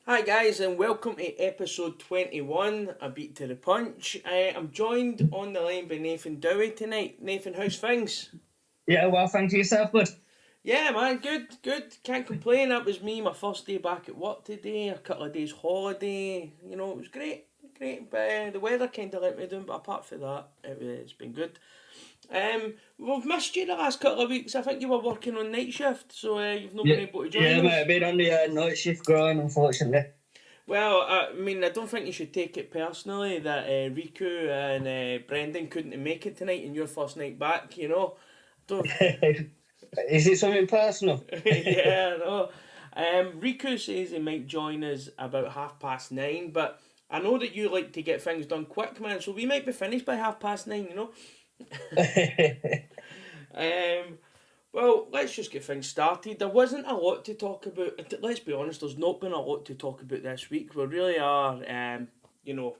Hi guys and welcome to episode 21, A Beat to the Punch. I'm joined on the line by Nathan Dowie tonight. Nathan, how's things? Yeah, well, thank you yourself, bud. Yeah man, good. Can't complain. That was me, my first day back at work today, a couple of days holiday. It was great. But the weather kind of let me down, but apart from that, it's been good. We've missed you the last couple of weeks. I think you were working on night shift, so you've not been Yeah, able to join yeah, mate. us. I've been on the night shift grind, unfortunately. Well, I don't think you should take it personally that Riku and Brendan couldn't make it tonight in your first night back. Don't. Is it something personal? Yeah, no. Riku says he might join us about 9:30, but I know that you like to get things done quick, man. So we might be finished by 9:30. Um, well, let's just get things started. There wasn't a lot to talk about. Let's be honest, there's not been a lot to talk about this week. We really are, you know,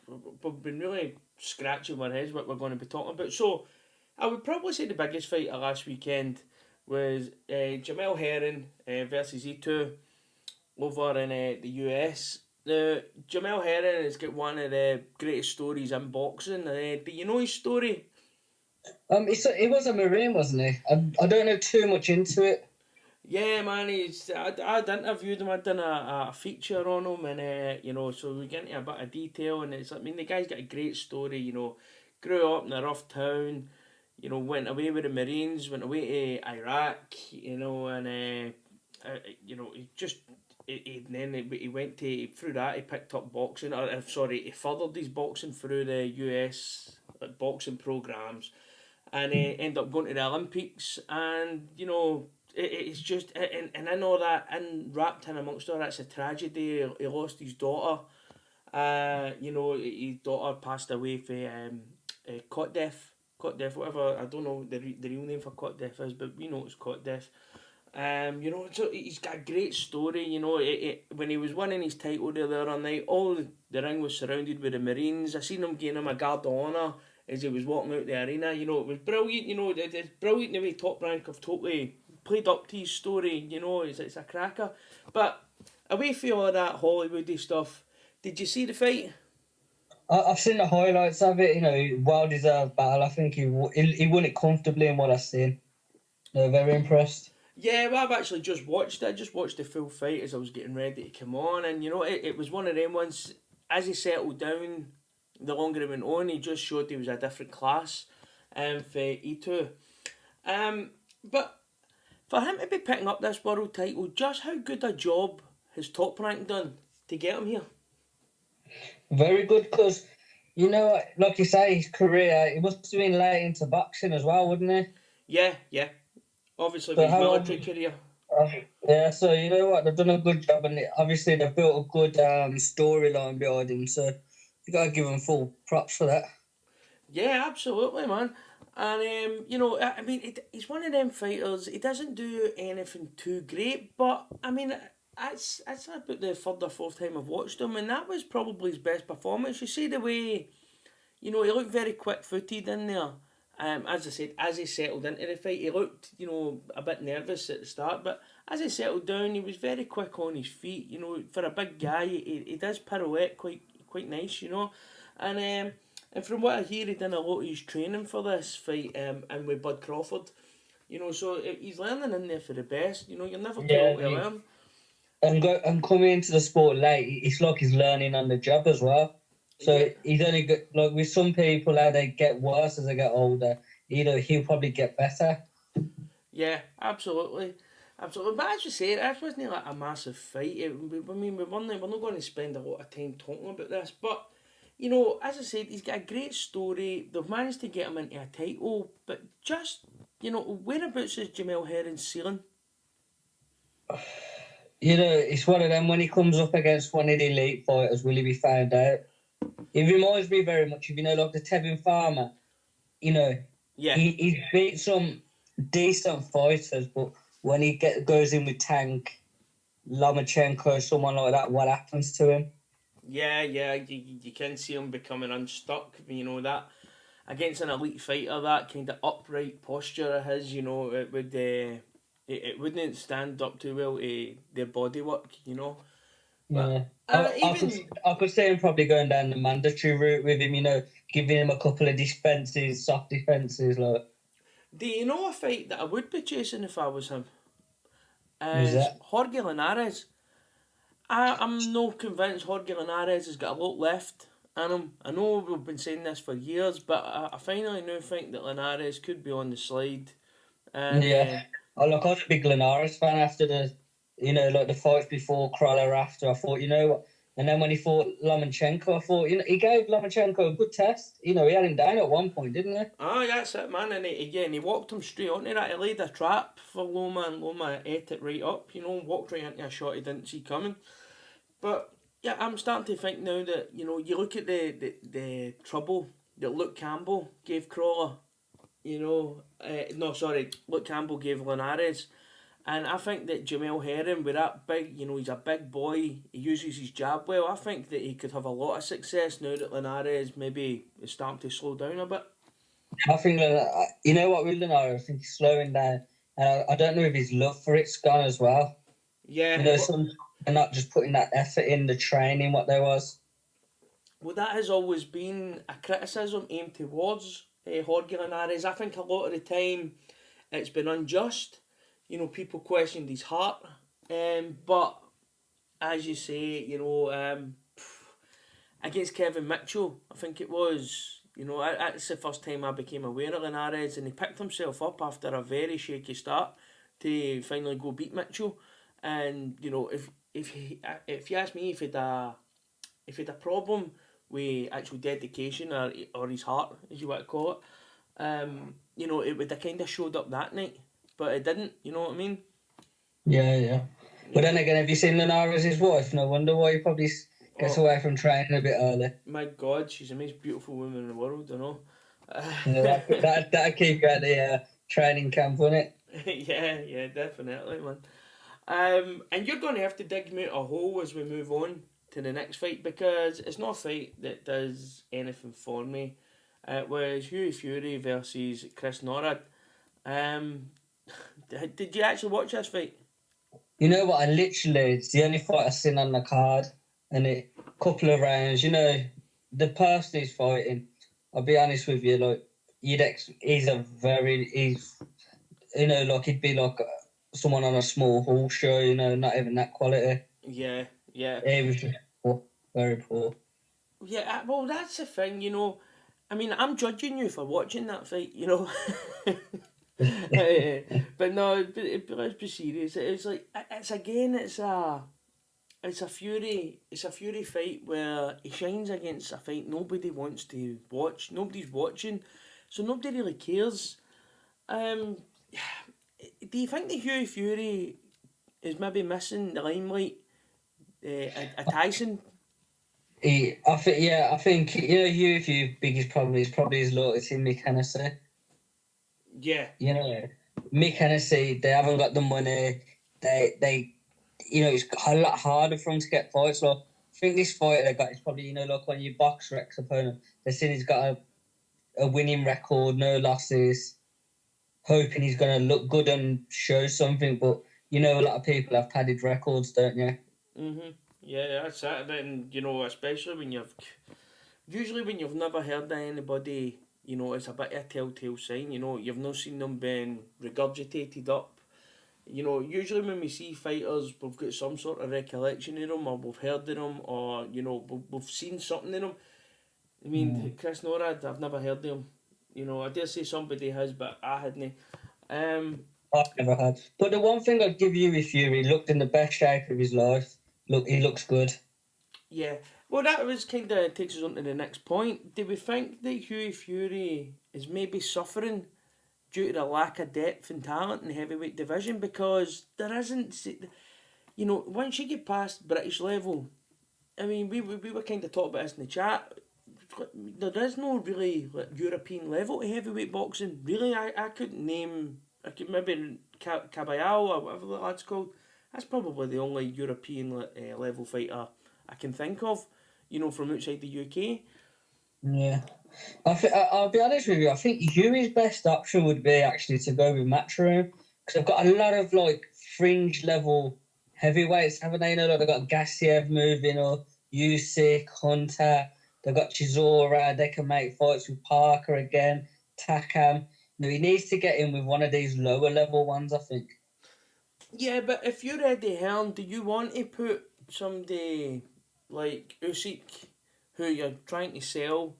we've been really scratching our heads what we're going to be talking about. So, I would probably say the biggest fight of last weekend was Jamel Herring versus E2 over in the US. Jamel Herring has got one of the greatest stories in boxing. Do you know his story? He was a Marine, wasn't he? I don't know too much into it. Yeah, man, I'd interviewed him. I'd done a feature on him, and so we get into a bit of detail. And the guy's got a great story. Grew up in a rough town. Went away with the Marines, went away to Iraq. And he just. He went to through that. He picked up boxing. Sorry, he furthered his boxing through the US boxing programs, and he ended up going to the Olympics. And it's just and in all that, and wrapped in amongst all that's a tragedy. He lost his daughter. His daughter passed away for cot death. Cot death, whatever. I don't know the real name for cot death is, but we know it's cot death. So he's got a great story. When he was winning his title the other night, all the ring was surrounded with the Marines. I seen him giving him a guard of honour as he was walking out the arena. It was brilliant. It's brilliant the way Top Rank have totally played up to his story. It's a cracker. But away from all that Hollywoody stuff, did you see the fight? I've seen the highlights of it. Well deserved battle. I think he won it comfortably in what I've seen. Very impressed. Yeah, well, I've actually just watched it. I just watched the full fight as I was getting ready to come on, and it was one of them ones. As he settled down, the longer it went on, he just showed he was a different class, for E2. But for him to be picking up this world title, just how good a job has Top Rank done to get him here? Very good because, like you say, his career, he must have been late into boxing as well, wouldn't he? Yeah. Obviously, So with his how old? military career. Yeah, so you know what, they've done a good job, and obviously they've built a good storyline behind him. So you gotta give him full props for that. Yeah, absolutely, man. And he's one of them fighters. He doesn't do anything too great, but that's about the third or fourth time I've watched him, and that was probably his best performance. You see the way, he looked very quick-footed in there. As I said, as he settled into the fight, he looked, a bit nervous at the start, but as he settled down, he was very quick on his feet. For a big guy, he does pirouette quite nice, and from what I hear, he done a lot of his training for this fight, and with Bud Crawford. So he's learning in there for the best. You're never too Yeah, old to learn. and coming into the sport late, it's like he's learning on the job as well. Yeah, So he's only good. Like with some people, how they get worse as they get older. He'll probably get better. yeah, absolutely. Absolutely, but as you say, this wasn't like a massive fight. We're not going to spend a lot of time talking about this, but as I said, he's got a great story. They've managed to get him into a title, but just whereabouts is Jamel Herring's ceiling? It's one of them when he comes up against one of the elite fighters, will he be found out? It reminds me very much of, like the Tevin Farmer. You know, Yeah, he beat some decent fighters, but when he goes in with Tank, Lomachenko, someone like that, what happens to him? yeah. You can see him becoming unstuck. That against an elite fighter, that kind of upright posture of his, it would it wouldn't stand up too well to their bodywork. Yeah. Even I could see him probably going down the mandatory route with him, giving him a couple of defences, soft defences, like. do you know a fight that I would be chasing if I was him? Who's Is that? Jorge Linares. I'm no convinced Jorge Linares has got a lot left in him. I know we've been saying this for years, but I finally now think that Linares could be on the slide. And Yeah. Look, I was a big Linares fan after like the fights before, Crawler after. I thought, what? And then when he fought Lomachenko, I thought, he gave Lomachenko a good test. He had him down at one point, didn't he? that's it, man. And he walked him straight onto that. He laid a trap for Loma, and Loma ate it right up. Walked right into a shot he didn't see coming. But yeah, I'm starting to think now that you look at the trouble that Luke Campbell gave Crawler. Luke Campbell gave Linares. And I think that Jamel Herring, with that big, he's a big boy, he uses his jab well. I think that he could have a lot of success now that Linares maybe is starting to slow down a bit. I think that, you know what, with Linares, I think he's slowing down. And I don't know if his love for it's gone as well. Yeah. Some they're not just putting that effort in the training, what there was. Well, that has always been a criticism aimed towards Jorge Linares. I think a lot of the time it's been unjust. People questioned his heart. But as you say, against Kevin Mitchell, I think it was, that's the first time I became aware of Linares, and he picked himself up after a very shaky start to finally go beat Mitchell. And if you ask me if he'd a problem with actual dedication or his heart, as you want to call it, it would have kind of showed up that night, but it didn't. You know what I mean? Yeah. But then again, have you seen Linares' wife? No wonder why he probably gets away from training a bit early. My God, she's the most beautiful woman in the world, That'd keep you at the training camp, wouldn't it? yeah, definitely, man. And you're going to have to dig me out a hole as we move on to the next fight, because it's not a fight that does anything for me. It was Hughie Fury versus Chris Norrad. Did you actually watch this fight? You know what? It's the only fight I've seen on the card, and a couple of rounds. The person he's fighting, I'll be honest with you, like, he'd be like someone on a small hall show, not even that quality. Yeah. He was just poor, very poor. Yeah, well, that's the thing, I mean, I'm judging you for watching that fight, but no, but let's be serious. It's like it's a Fury fight where he shines against a fight nobody wants to watch. Nobody's watching, so nobody really cares. Do you think that Hughie Fury is maybe missing the limelight? A Tyson. I think Hughie Fury's biggest problem is probably his loyalty in Mick Hennessy. Yeah. Mick Hennessy, they haven't got the money. They it's a lot harder for him to get fights. Like, I think this fight they got is probably, like when you box Rex opponent, they're saying he's got a winning record, no losses, hoping he's going to look good and show something. But, a lot of people have padded records, don't you? Mm-hmm. Yeah, that's it. And, especially when you've never heard of anybody, it's a bit of a telltale sign, you've not seen them being regurgitated up. Usually when we see fighters, we've got some sort of recollection of them, or we've heard of them, or, we've seen something in them. I mean, Chris Norrad, I've never heard of him. I dare say somebody has, but I hadn't. I've never had. But the one thing I'd give you with Fury, he looked in the best shape of his life. Look, he looks good. Yeah. Well, that was kind of takes us on to the next point. Do we think that Hughie Fury is maybe suffering due to the lack of depth and talent in the heavyweight division? Because there isn't, once you get past British level, I mean, we were kind of talking about this in the chat. There is no really European level to heavyweight boxing. Really, I couldn't name. I could maybe Cabayao or whatever the lad's called. That's probably the only European level fighter I can think of, from outside the UK. Yeah. I'll be honest with you, I think Hughie's best option would be actually to go with Matchroom, because I've got a lot of, fringe level heavyweights, haven't they? You know, like, they've got Gassiev moving or Usyk, Hunter. They've got Chisora. They can make fights with Parker again, Takam. No, he needs to get in with one of these lower level ones, I think. Yeah, but if you're Eddie Hearn, do you want to put somebody like Usyk, who you're trying to sell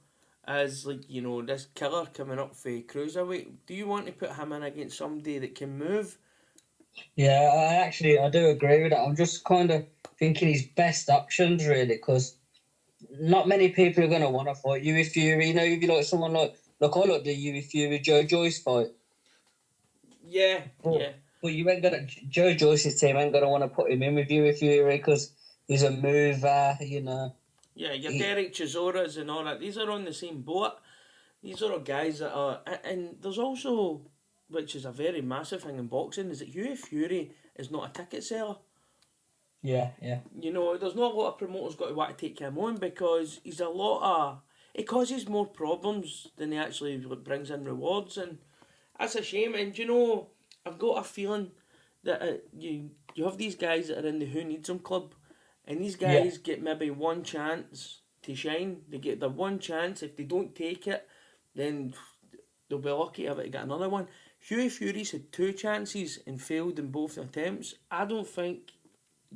as like, you know, this killer coming up for cruiserweight? Do you want to put him in against somebody that can move? Yeah, I do agree with that. I'm just kind of thinking his best options really, because not many people are going to want to fight Hughie Fury. You know, if you like someone like, look, I like the Hughie Fury Joe Joyce fight, Yeah, but yeah. but you ain't gonna Joe Joyce's team ain't gonna want to put him in with Hughie Fury because he's a mover. You know, Yeah, your he, Derek Chisoras and all that. These are on the same boat. These are all guys that are, and there's also, which is a very massive thing in boxing, is that Hughie Fury is not a ticket seller. yeah, yeah, You know, there's not a lot of promoters got to want to take him on because he's a lot of. It causes more problems than he actually brings in rewards, and that's a shame. And you know, I've got a feeling that you have these guys that are in the Who Needs Them club, and these yeah. guys get maybe one chance to shine. They get their one chance. If they don't take it, then they'll be lucky if they get another one. Hughie Fury's had two chances and failed in both attempts. I don't think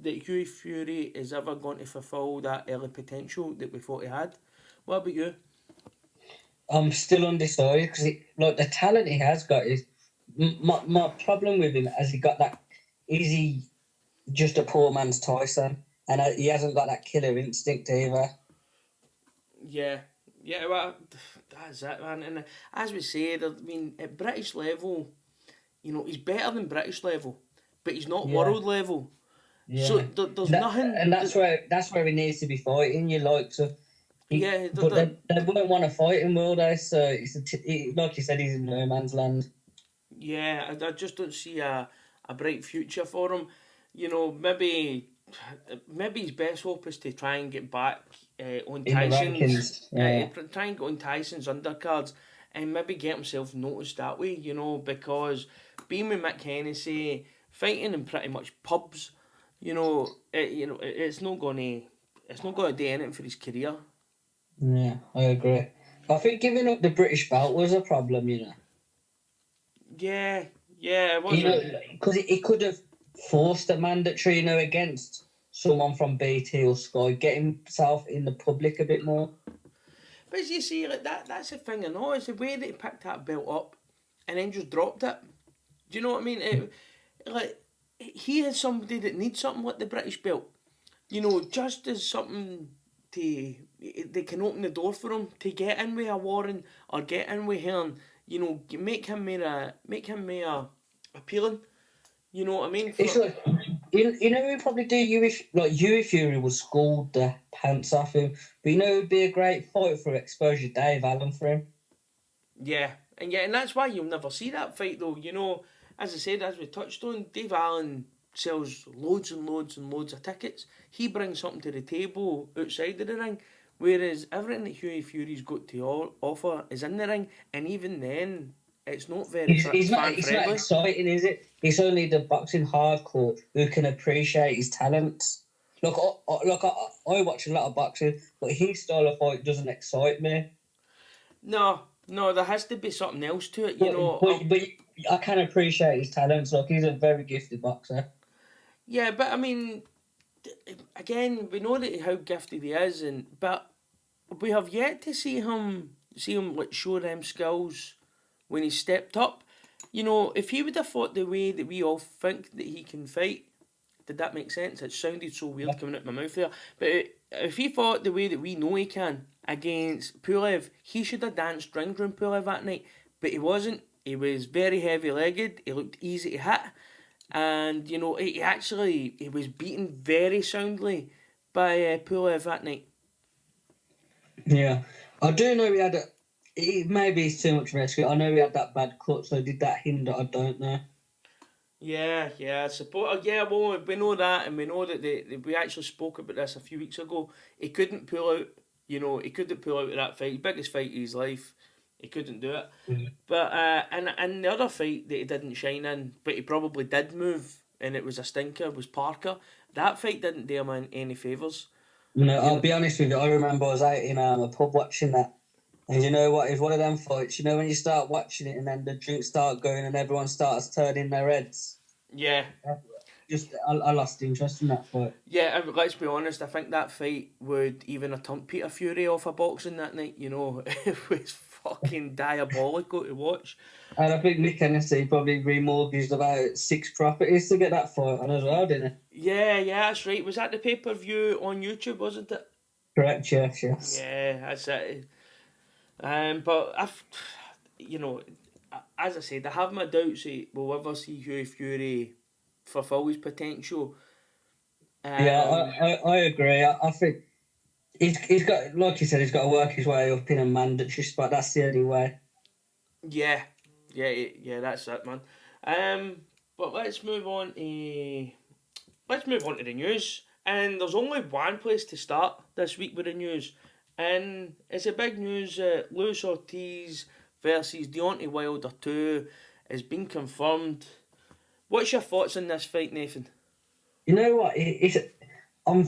that Hughie Fury is ever going to fulfil that early potential that we thought he had. What about you? I'm still undecided because like the talent he has got is my problem with him as he got that easy, just a poor man's Tyson, and he hasn't got that killer instinct either. Yeah, yeah, well, that's it, man. And as we said, I mean, at British level, you know, he's better than British level, but he's not Yeah, world level. So yeah. there's That nothing. and that's where he needs to be fighting. You like so. Yeah, But they wouldn't want to fight him, will they? So like you said, he's in no man's land. yeah. I just don't see a bright future for him. You know, maybe his best hope is to try and get back on In the Tyson's, rankings. Yeah, try and get on Tyson's undercards, and maybe get himself noticed that way. You know, because being with Mick Hennessy, fighting in pretty much pubs, it's not gonna do anything for his career. yeah, I agree. I think giving up the British belt was a problem, you know. Yeah, yeah, it You know, wasn't. because he could have forced a mandatory, against someone from BT or Sky, get himself in the public a bit more. But as you see, like that's the thing, I know, it's the way that he picked that belt up and then just dropped it. Do you know what I mean? Like, he is somebody that needs something like the British belt. You know, just as something to they can open the door for him to get in with a Warren or get in with Hearn. You know, make him more appealing. You know what I mean? It's like we probably do you if like you if Fury would scold the pants off him, but it would be a great fight for exposure, Dave Allen for him. Yeah, and that's why you'll never see that fight though. You know, as I said, as we touched on, Dave Allen sells loads and loads and loads of tickets. He brings something to the table outside of the ring, whereas everything that Hughie Fury's got to offer is in the ring, and even then, it's not very He's not. fan It's not friendly. exciting, is it? It's only the boxing hardcore who can appreciate his talents. Look, I watch a lot of boxing, but his style of fight doesn't excite me. No, no, there has to be something else to it. You But know, but, but I can appreciate his talents. Look, he's a very gifted boxer. yeah, but I mean, again, we know that how gifted he is, but we have yet to see him like show them skills when he stepped up. You know, if he would have fought the way that we all think that he can fight, did that make sense? It sounded so weird Yeah. coming out my mouth there. But if he fought the way that we know he can against Pulev, he should have danced rings around Pulev that night. But he wasn't. He was very heavy legged. He looked easy to hit. And, you know, he was beaten very soundly by Pulev that night. Yeah, I do know he had a. Maybe it's too much rescue. I know he had that bad cut, so did that hinder? I don't know. Yeah, I suppose. Yeah, well, we know that, and we know that we actually spoke about this a few weeks ago. He couldn't pull out. You know, he couldn't pull out of that fight, biggest fight of his life. He couldn't do it. Mm. But and the other fight that he didn't shine in, but he probably did move and it was a stinker, was Parker. That fight didn't do him any favours. I'll be honest with you. I remember I was out in a pub watching that, and you know what? It's one of them fights. You know when you start watching it, and then the drinks start going, and everyone starts turning their heads. Yeah. I lost interest in that fight. Yeah, let's be honest, I think that fight would even have turned Peter Fury off of boxing that night, It was fucking diabolical to watch. And I think Nick Hennessy probably remortgaged about 6 properties to get that fight on as well, didn't he? Yeah, that's right. Was that the pay-per-view on YouTube, wasn't it? Correct, yes. Yeah, that's it. But as I said, I have my doubts that we'll ever see Hughie Fury fulfil his potential. Yeah, I agree. I think he's got, like you said, he's got to work his way up in a mandatory spot. That's the only way. Yeah, that's it, man. But let's move on to the news. And there's only one place to start this week with the news, and it's a big news. Luis Ortiz versus Deontay Wilder 2 has been confirmed. What's your thoughts on this fight, Nathan? You know what? I'm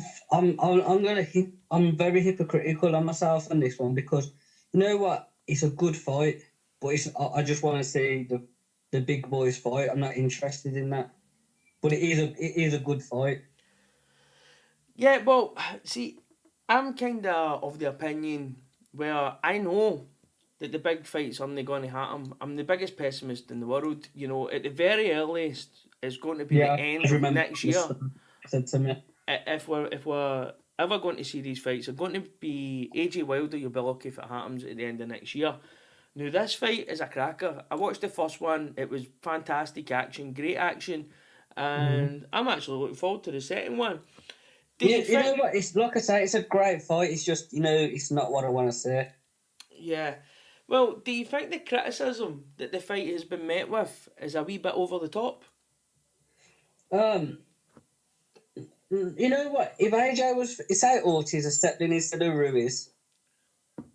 very hypocritical on myself on this one because you know what? It's a good fight, but I just want to see the big boys fight. I'm not interested in that, but it is a good fight. Yeah, well, see, I'm kind of the opinion where I know that the big fights aren't going to happen. I'm the biggest pessimist in the world. At the very earliest, it's going to be the end of next year. Said to me. If we're ever going to see these fights, they're going to be AJ Wilder. You'll be lucky if it happens at the end of next year. Now, this fight is a cracker. I watched the first one. It was fantastic action, great action, and I'm actually looking forward to the second one. You know what? It's like I say, it's a great fight. It's just it's not what I want to say. Yeah. Well, do you think the criticism that the fight has been met with is a wee bit over the top? You know what? If say Ortiz had stepped in instead of Ruiz,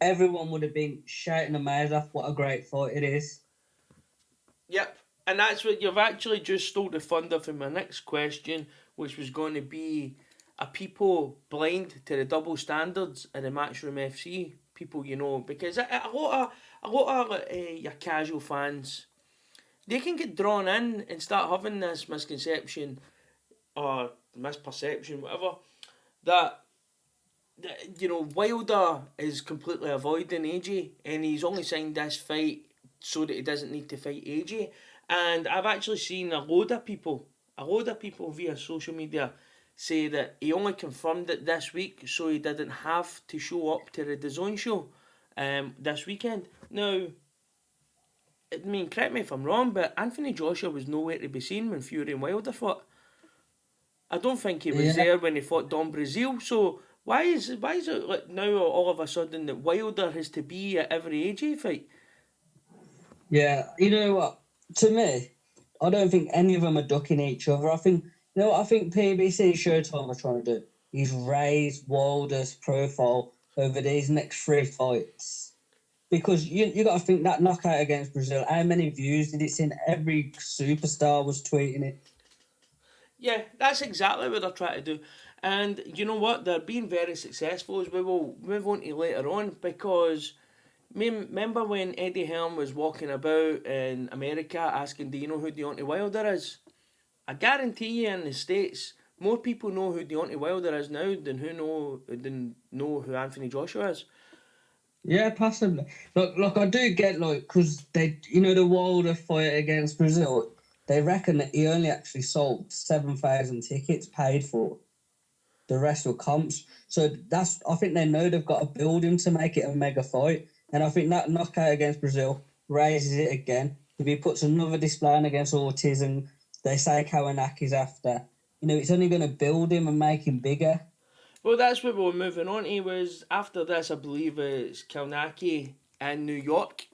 everyone would have been shouting their mouths off what a great fight it is. Yep. And that's what you've actually just stole the thunder from my next question, which was going to be, are people blind to the double standards in the Matchroom FC? People, because a lot of your casual fans, they can get drawn in and start having this misconception or misperception, whatever, that Wilder is completely avoiding AJ and he's only signed this fight so that he doesn't need to fight AJ. And I've actually seen a load of people via social media say that he only confirmed it this week so he didn't have to show up to the DAZN show this weekend. Now, correct me if I'm wrong, but Anthony Joshua was nowhere to be seen when Fury and Wilder fought. I don't think he was there when he fought Don Brazil, so why is it like now all of a sudden that Wilder has to be at every AJ fight? Yeah, you know what? To me, I don't think any of them are ducking each other. I think PBC Showtime are trying to do is raise Wilder's profile over these next 3 fights. Because you got to think that knockout against Brazil, how many views did it see? Every superstar was tweeting it. Yeah, that's exactly what they're trying to do. And you know what? They're being very successful, as we will move on to later on, because remember when Eddie Hearn was walking about in America asking, do you know who Deontay Wilder is? I guarantee you in the States, more people know who Deontay Wilder is now than know who Anthony Joshua is. Yeah, possibly. Look, I do get, because the Wilder fight against Brazil, they reckon that he only actually sold 7,000 tickets paid for. The rest were comps. So I think they know they've got to build him to make it a mega fight. And I think that knockout against Brazil raises it again. If he puts another display on against Ortiz and they say Kawanaki's after, it's only going to build him and make him bigger. Well, that's what we're moving on to. Was after this, I believe it's Kawanaki in New York.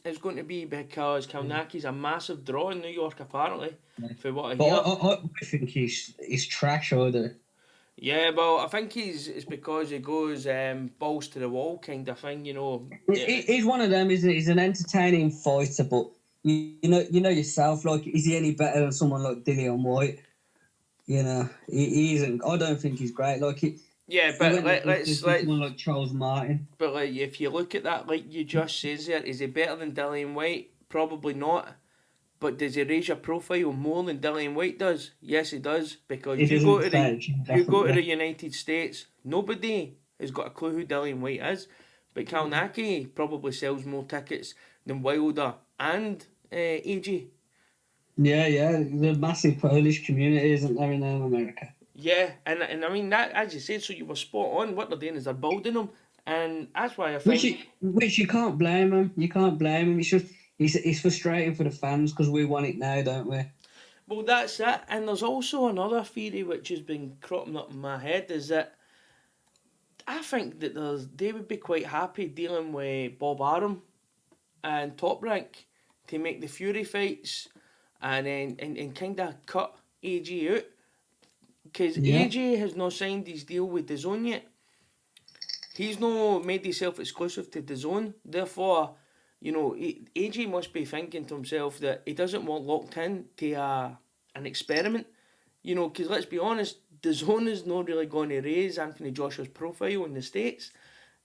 It's going to be because Kawanaki's a massive draw in New York, apparently, for what I hear. I think he's trash, either. Yeah, well, I think it's because he goes balls to the wall kind of thing, He's one of them, isn't he? He's an entertaining fighter, but you know yourself, is he any better than someone like Dillian White? You know, he isn't. I don't think he's great. Like Yeah, he but went let's to someone like Charles Martin. but like if you look at that, like you just says there, is he better than Dillian White? Probably not. But does he raise your profile more than Dillian White does? Yes, he does. Because He doesn't say you go to the definitely. United States, nobody has got a clue who Dillian White is. But Kalnaki probably sells more tickets than Wilder and AJ. Yeah. The massive Polish community, isn't there, in America? Yeah, and I mean that, as you said, so you were spot on. What they're doing is they're building them, and that's why I think. Which you can't blame him. You can't blame him. It's just it's frustrating for the fans because we want it now, don't we? Well, that's it. And there's also another theory which has been cropping up in my head is that I think that they would be quite happy dealing with Bob Arum and Top Rank to make the Fury fights and then and kind of cut AJ out. Because Yeah. AJ has not signed his deal with DAZN yet. He's not made himself exclusive to DAZN. Therefore, you know, AJ must be thinking to himself that he doesn't want locked in to an experiment. You know, because let's be honest, DAZN is not really going to raise Anthony Joshua's profile in the States.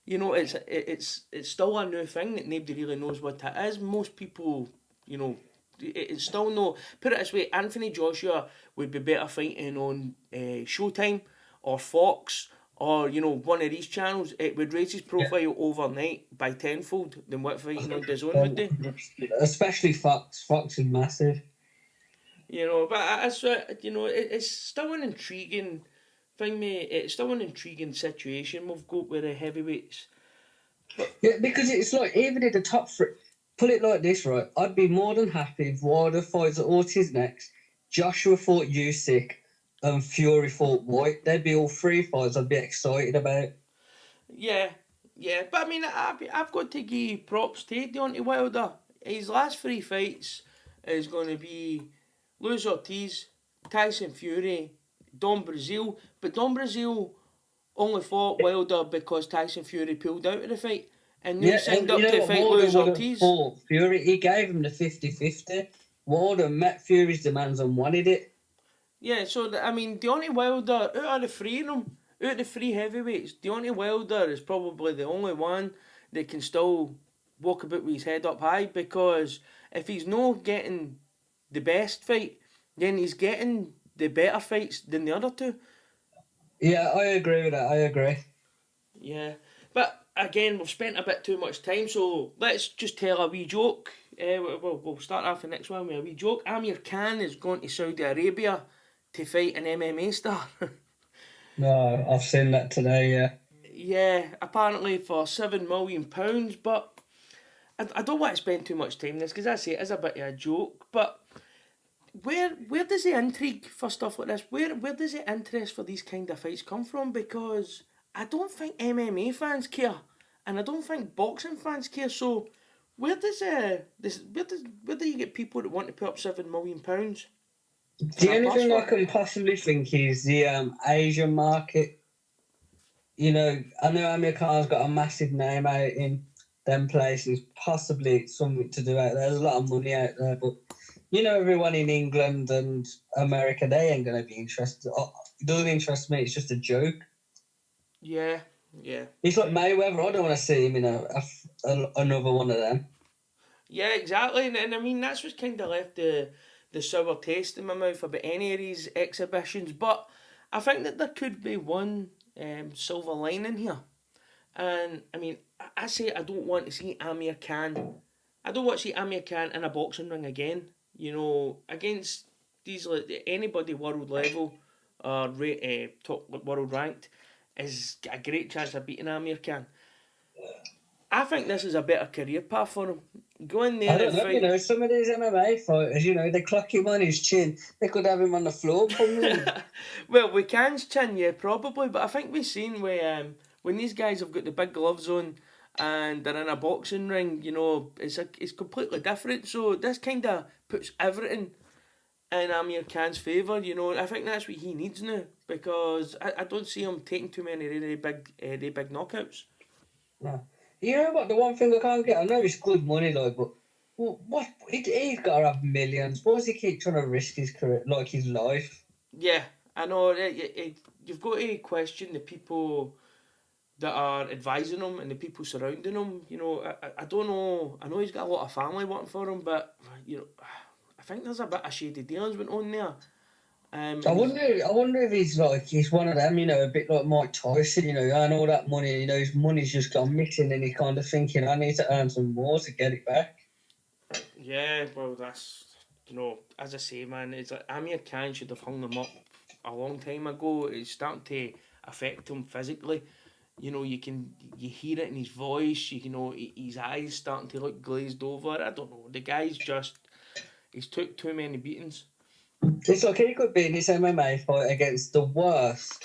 You know, it's still a new thing that nobody really knows what it is. Most people, you know, it's still no. Put it this way: Anthony Joshua would be better fighting on Showtime or Fox or you know one of these channels. It would raise his profile overnight by tenfold than what fighting on DAZN would do. Especially Fox. Fox is massive. You know, but as you know, it's still an intriguing thing, mate. It's still an intriguing situation we've got with the heavyweights. Yeah, because it's like even in the top three. Put it like this, right? I'd be more than happy if Wilder fights Ortiz next, Joshua fought Usyk, and Fury fought White. They'd be all three fights I'd be excited about. Yeah, but I mean, I've got to give props to Deontay Wilder. His last three fights is going to be Luis Ortiz, Tyson Fury, Dom Brazil. But Dom Brazil only fought Wilder because Tyson Fury pulled out of the fight. And now signed up to fight Luis Ortiz. Fought Fury, he gave him the 50-50. Wilder met Fury's demands and wanted it. Yeah, so I mean, Deontay Wilder, out of the three of them, out of the three heavyweights, Deontay Wilder is probably the only one that can still walk about with his head up high, because if he's not getting the best fight, then he's getting the better fights than the other two. Yeah, I agree with that. I agree. Yeah, but again, we've spent a bit too much time, so let's just tell a wee joke. We'll start off the next one with a wee joke. Amir Khan is going to Saudi Arabia to fight an MMA star. No, I've seen that today, yeah. Yeah, apparently for £7 million, but I don't want to spend too much time on this because I say it is a bit of a joke, but where does the intrigue for stuff like this, where does the interest for these kind of fights come from? Because I don't think MMA fans care, and I don't think boxing fans care, so where do you get people that want to put up £7 million? The only thing I can possibly think is the Asian market. You know, I know Amir Khan's got a massive name out in them places. Possibly it's something to do out there. There's a lot of money out there, but you know, everyone in England and America, they ain't going to be interested. It doesn't interest me. It's just a joke. Yeah. It's like Mayweather. I don't want to see him in another one of them. Yeah, exactly. And I mean, that's what's kind of left the sour taste in my mouth about any of these exhibitions. But I think that there could be one silver lining here. And I mean, I say I don't want to see Amir Khan. I don't want to see Amir Khan in a boxing ring again. You know, against these anybody world level or top world ranked is a great chance of beating Amir Khan. I think this is a better career path for him. Go in there I don't and know, fight. you know, some of these MMA fighters, you know, they clock him on his chin. They could have him on the floor. Well, with Khan's chin, yeah, probably. But I think we've seen when these guys have got the big gloves on and they're in a boxing ring, you know, it's completely different. So this kind of puts everything in Amir Khan's favour, you know. I think that's what he needs now, because I don't see him taking too many really big knockouts. No. You know what? The one thing I can't get, I know it's good money, though, but what? He's got to have millions. Why does he keep trying to risk his career, like his life? Yeah, I know you've got to question the people that are advising him and the people surrounding him. You know, I don't know. I know he's got a lot of family working for him, but you know, I think there's a bit of shady dealings went on there. I wonder if he's one of them, a bit like Mike Tyson, and all that money, his money's just gone missing, and he kind of thinking, I need to earn some more to get it back. Yeah, well, that's as I say, man, it's like Amir Khan should have hung them up a long time ago. It's starting to affect him physically. You hear it in his voice. His eyes starting to look glazed over. I don't know. The guy's he's took too many beatings. It's like he could be in this MMA fight against the worst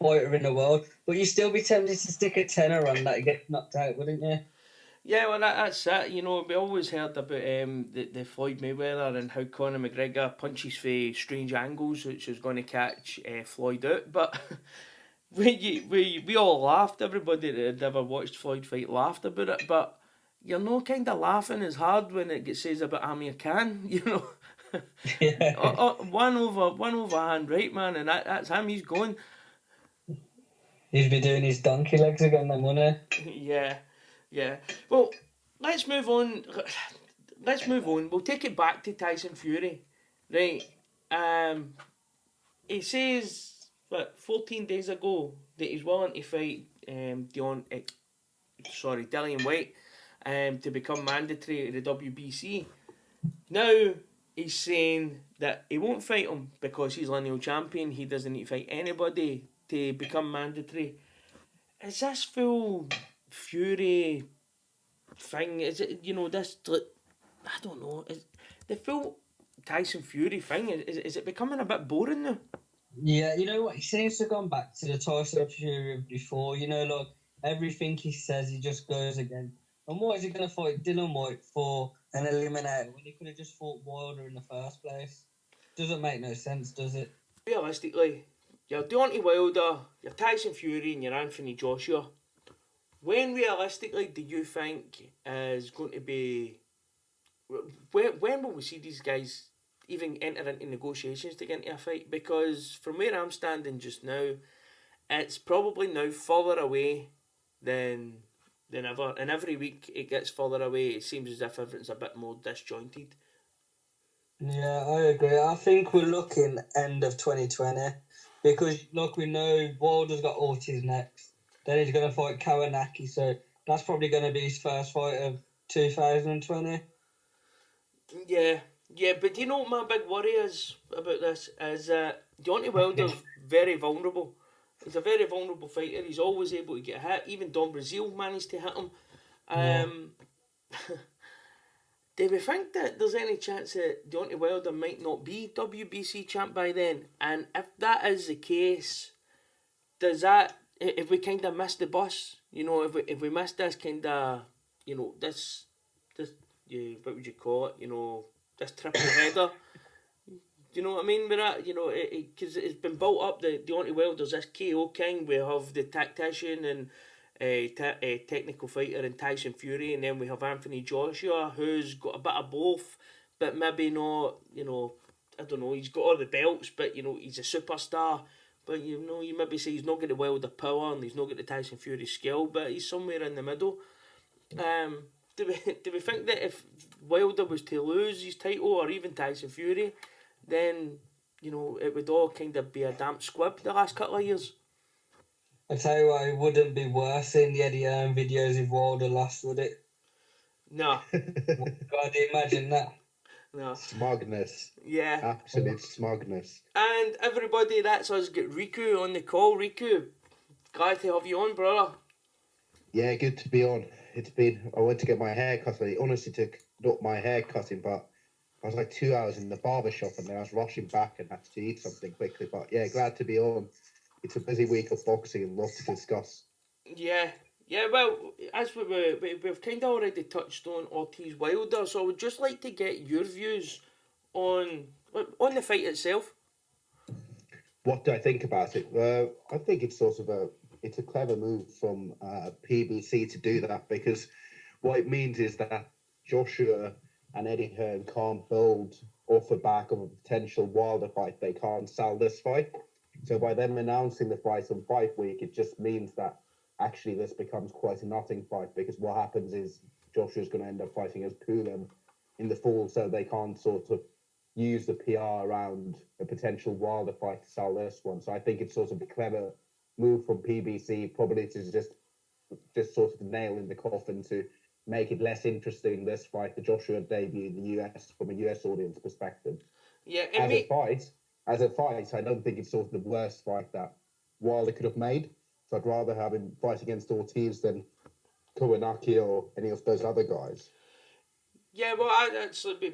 fighter in the world, but you'd still be tempted to stick a tenner on that he gets knocked out, wouldn't you? Yeah, well, that's it. We always heard about the Floyd Mayweather and how Conor McGregor punches for strange angles, which is going to catch Floyd out. But we all laughed. Everybody that had ever watched Floyd fight laughed about it. But you're not kind of laughing as hard when it gets says about Amir Khan. Yeah. One overhand right, man, and that's him. He's going. He's be doing his donkey legs again, then, wouldn't Yeah. Yeah. Well, let's move on. We'll take it back to Tyson Fury, right? He says 14 days ago that he's willing to fight Dillian White, to become mandatory at the WBC. Now he's saying that he won't fight him because he's lineal champion. He doesn't need to fight anybody to become mandatory. Is this full Fury thing? Is it this? I don't know. Is the full Tyson Fury thing? Is it becoming a bit boring now? Yeah, you know what? He seems to have gone back to the Tyson Fury before. Like everything he says, he just goes again. And what is he going to fight Dillian White for an eliminator when he could have just fought Wilder in the first place? Doesn't make no sense, does it? Realistically, you're Deontay Wilder, you're Tyson Fury, and you're Anthony Joshua. When realistically do you think is going to be? When will we see these guys even enter into negotiations to get into a fight? Because from where I'm standing just now, it's probably now further away than ever. And every week it gets further away. It seems as if everything's a bit more disjointed. Yeah, I agree. I think we're looking end of 2020 because, look, we know Wilder's got Ortiz next. Then he's going to fight Kawanaki, so that's probably going to be his first fight of 2020. Yeah, but do you know what my big worry is about this? Is Deontay Wilder's very vulnerable. He's a very vulnerable fighter. He's always able to get hit. Even Don Brazil managed to hit him. Do we think that there's any chance that Deontay Wilder might not be WBC champ by then? And if that is the case, does that, if we kind of missed the bus, if we missed this kind of, this, what would you call it, this triple header, do you know what I mean with that? Because it's been built up that Deontay Wilder's this KO king. We have the tactician and a technical fighter in Tyson Fury, and then we have Anthony Joshua, who's got a bit of both, but maybe not, I don't know, he's got all the belts, but, he's a superstar, but, you maybe say he's not got the Wilder power, and he's not got the Tyson Fury skill, but he's somewhere in the middle. Do we think that if Wilder was to lose his title, or even Tyson Fury, then, it would all kind of be a damp squib the last couple of years? I tell you what, it wouldn't be worse seeing the Eddie Hearn videos if Wilder lost, would it? No. God, imagine that. No. Smugness. Yeah. Absolute smugness. And everybody, that's us get Riku on the call. Riku, glad to have you on, brother. Yeah, good to be on. I went to get my hair cut. I honestly took not my hair cutting, but I was like 2 hours in the barber shop and then I was rushing back and had to eat something quickly. But yeah, glad to be on. It's a busy week of boxing and lots to discuss. Yeah, well, as we've kind of already touched on Ortiz Wilder, so I would just like to get your views on the fight itself. What do I think about it? I think it's sort of it's a clever move from PBC to do that, because what it means is that Joshua and Eddie Hearn can't build off the back of a potential Wilder fight, they can't sell this fight. So by them announcing the fight on Fight Week, it just means that actually this becomes quite a nothing fight, because what happens is Joshua's going to end up fighting as Poolem in the fall, so they can't sort of use the PR around a potential Wilder fight to sell this one. So I think it's sort of a clever move from PBC, probably to just sort of nail in the coffin to make it less interesting, this fight, the Joshua debut in the US, from a US audience perspective. Yeah, as a fight, I don't think it's sort of the worst fight that Wilder could have made. So I'd rather have him fight against Ortiz than Kownacki or any of those other guys. Yeah, well,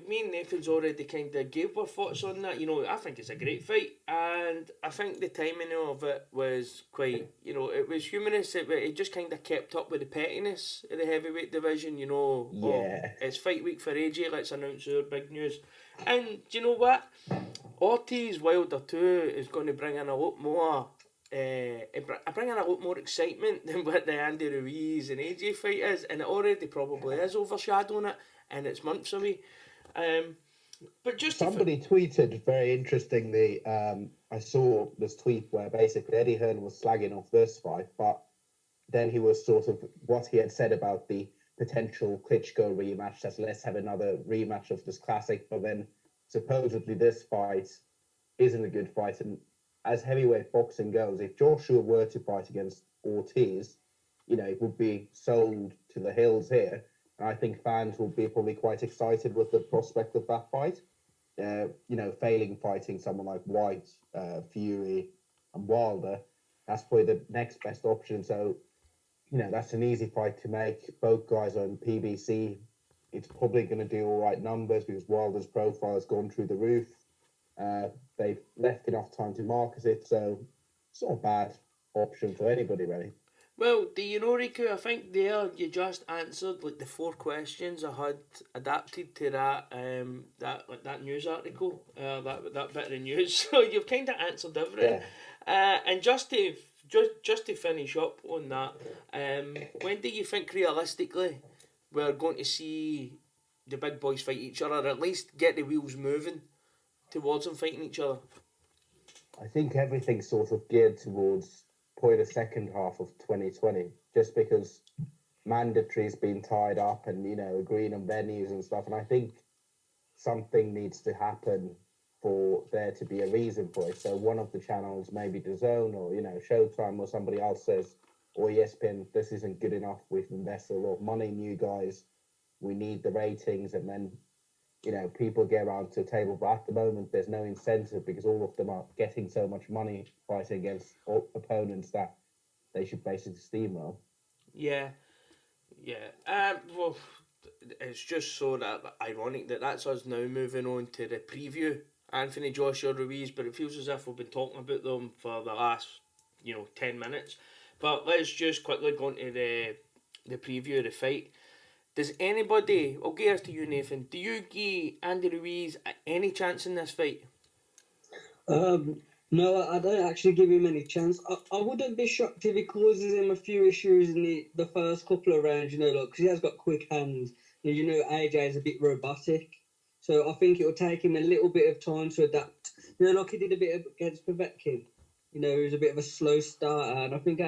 me and Nathan's already kind of gave our thoughts on that. You know, I think it's a great fight, and I think the timing of it was quite, you know, it was humorous. It just kind of kept up with the pettiness of the heavyweight division, you know. Yeah. It's fight week for AJ, let's announce our big news. And do you know what? Ortiz Wilder 2 is going to bring in a lot more... bring in a lot more excitement than what the Andy Ruiz and AJ fight is, and it already probably is overshadowing it, and it's months away. But just somebody tweeted very interestingly. I saw this tweet where basically Eddie Hearn was slagging off this fight, but then he was sort of what he had said about the potential Klitschko rematch. Says let's have another rematch of this classic, but then supposedly this fight isn't a good fight. And as heavyweight boxing goes, if Joshua were to fight against Ortiz, you know, it would be sold to the hills here. And I think fans will be probably quite excited with the prospect of that fight. You know, failing fighting someone like White, Fury, and Wilder, that's probably the next best option. So, you know, that's an easy fight to make. Both guys are in PBC. It's probably going to do all right numbers because Wilder's profile has gone through the roof. They've left enough time to market it, so it's not a bad option for anybody, really. Well, do you know, Riku, I think there you just answered like the 4 questions I had adapted to that news article, that bit of the news. So you've kind of answered everything. Yeah. And just to finish up on that, when do you think realistically we're going to see the big boys fight each other, or at least get the wheels moving towards them fighting each other? I think everything's sort of geared towards probably the second half of 2020, just because mandatory's been tied up and, you know, agreeing on venues and stuff. And I think something needs to happen for there to be a reason for it. So one of the channels, maybe DAZN or, you know, Showtime or somebody else says, or ESPN, this isn't good enough. We've invested a lot of money in you guys. We need the ratings. And then, you know, people get around to the table, but at the moment there's no incentive because all of them are getting so much money fighting against opponents that they should basically steamroll. Yeah. Well, it's just so that ironic that that's us now moving on to the preview. Anthony Joshua Ruiz, but it feels as if we've been talking about them for the last, 10 minutes. But let's just quickly go into the preview of the fight. Does anybody, I'll get to you, Nathan, do you give Andy Ruiz any chance in this fight? No, I don't actually give him any chance. I wouldn't be shocked if he causes him a few issues in the first couple of rounds, because he has got quick hands. And, AJ is a bit robotic. So I think it will take him a little bit of time to adapt. Like he did a bit against Povetkin. He was a bit of a slow starter. And I think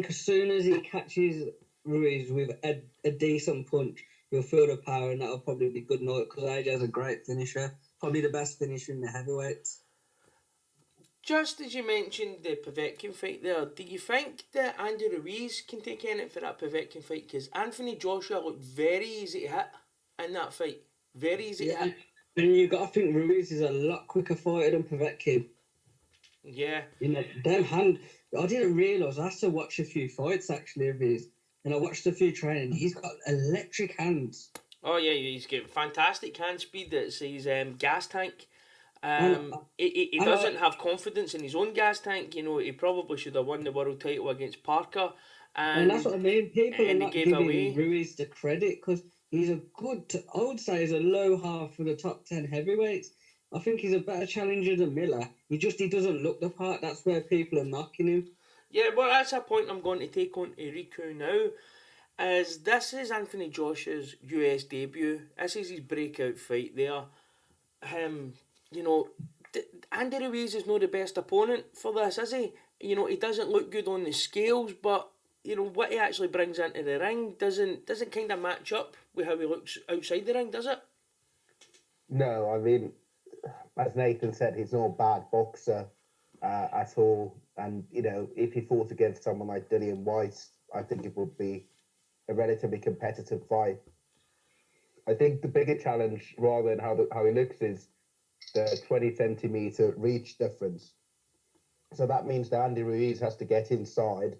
as soon as he catches Ruiz with a decent punch, he'll feel the power, and that'll probably be good night because AJ is a great finisher. Probably the best finisher in the heavyweights. Just as you mentioned the Povetkin fight there, do you think that Andy Ruiz can take anything for that Povetkin fight? Because Anthony Joshua looked very easy to hit in that fight. Very easy to hit. And you've got to think Ruiz is a lot quicker fighter than Povetkin. Yeah. Them hand... I didn't realise. I had to watch a few fights, actually, of his. And I watched a few training. He's got electric hands. Oh, yeah, he's got fantastic hand speed. It's his gas tank. He doesn't have confidence in his own gas tank. He probably should have won the world title against Parker. And that's what I mean. People are not giving Ruiz the credit because he's I would say he's a low half for the top 10 heavyweights. I think he's a better challenger than Miller. He doesn't look the part. That's where people are knocking him. Yeah, well, that's a point I'm going to take on to Riku now. As this is Anthony Joshua's US debut. This is his breakout fight there. you know, Andy Ruiz is not the best opponent for this, is he? You know, he doesn't look good on the scales, but you know what he actually brings into the ring doesn't kind of match up with how he looks outside the ring, does it? No, I mean, as Nathan said, he's not a bad boxer at all. And, you know, if he fought against someone like Dillian White, I think it would be a relatively competitive fight. I think the bigger challenge, rather than how he looks, is the 20 centimeter reach difference. So that means that Andy Ruiz has to get inside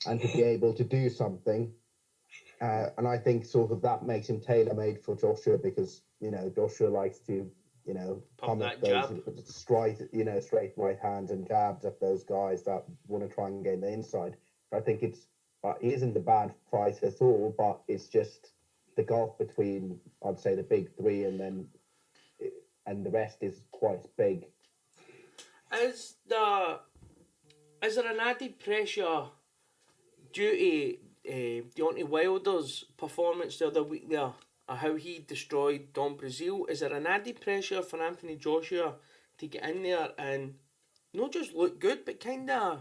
and to be able to do something. And I think sort of that makes him tailor-made for Joshua because, you know, Joshua likes to, you know, Pump that those straight right hands and jabs at those guys that want to try and gain the inside. I think he isn't a bad fight at all, but it's just the gulf between, I'd say, the big three and the rest is quite big. Is there an added pressure due to Deontay Wilder's performance the other week there, how he destroyed Don Brazil? Is there an added pressure for Anthony Joshua to get in there and not just look good, but kind of,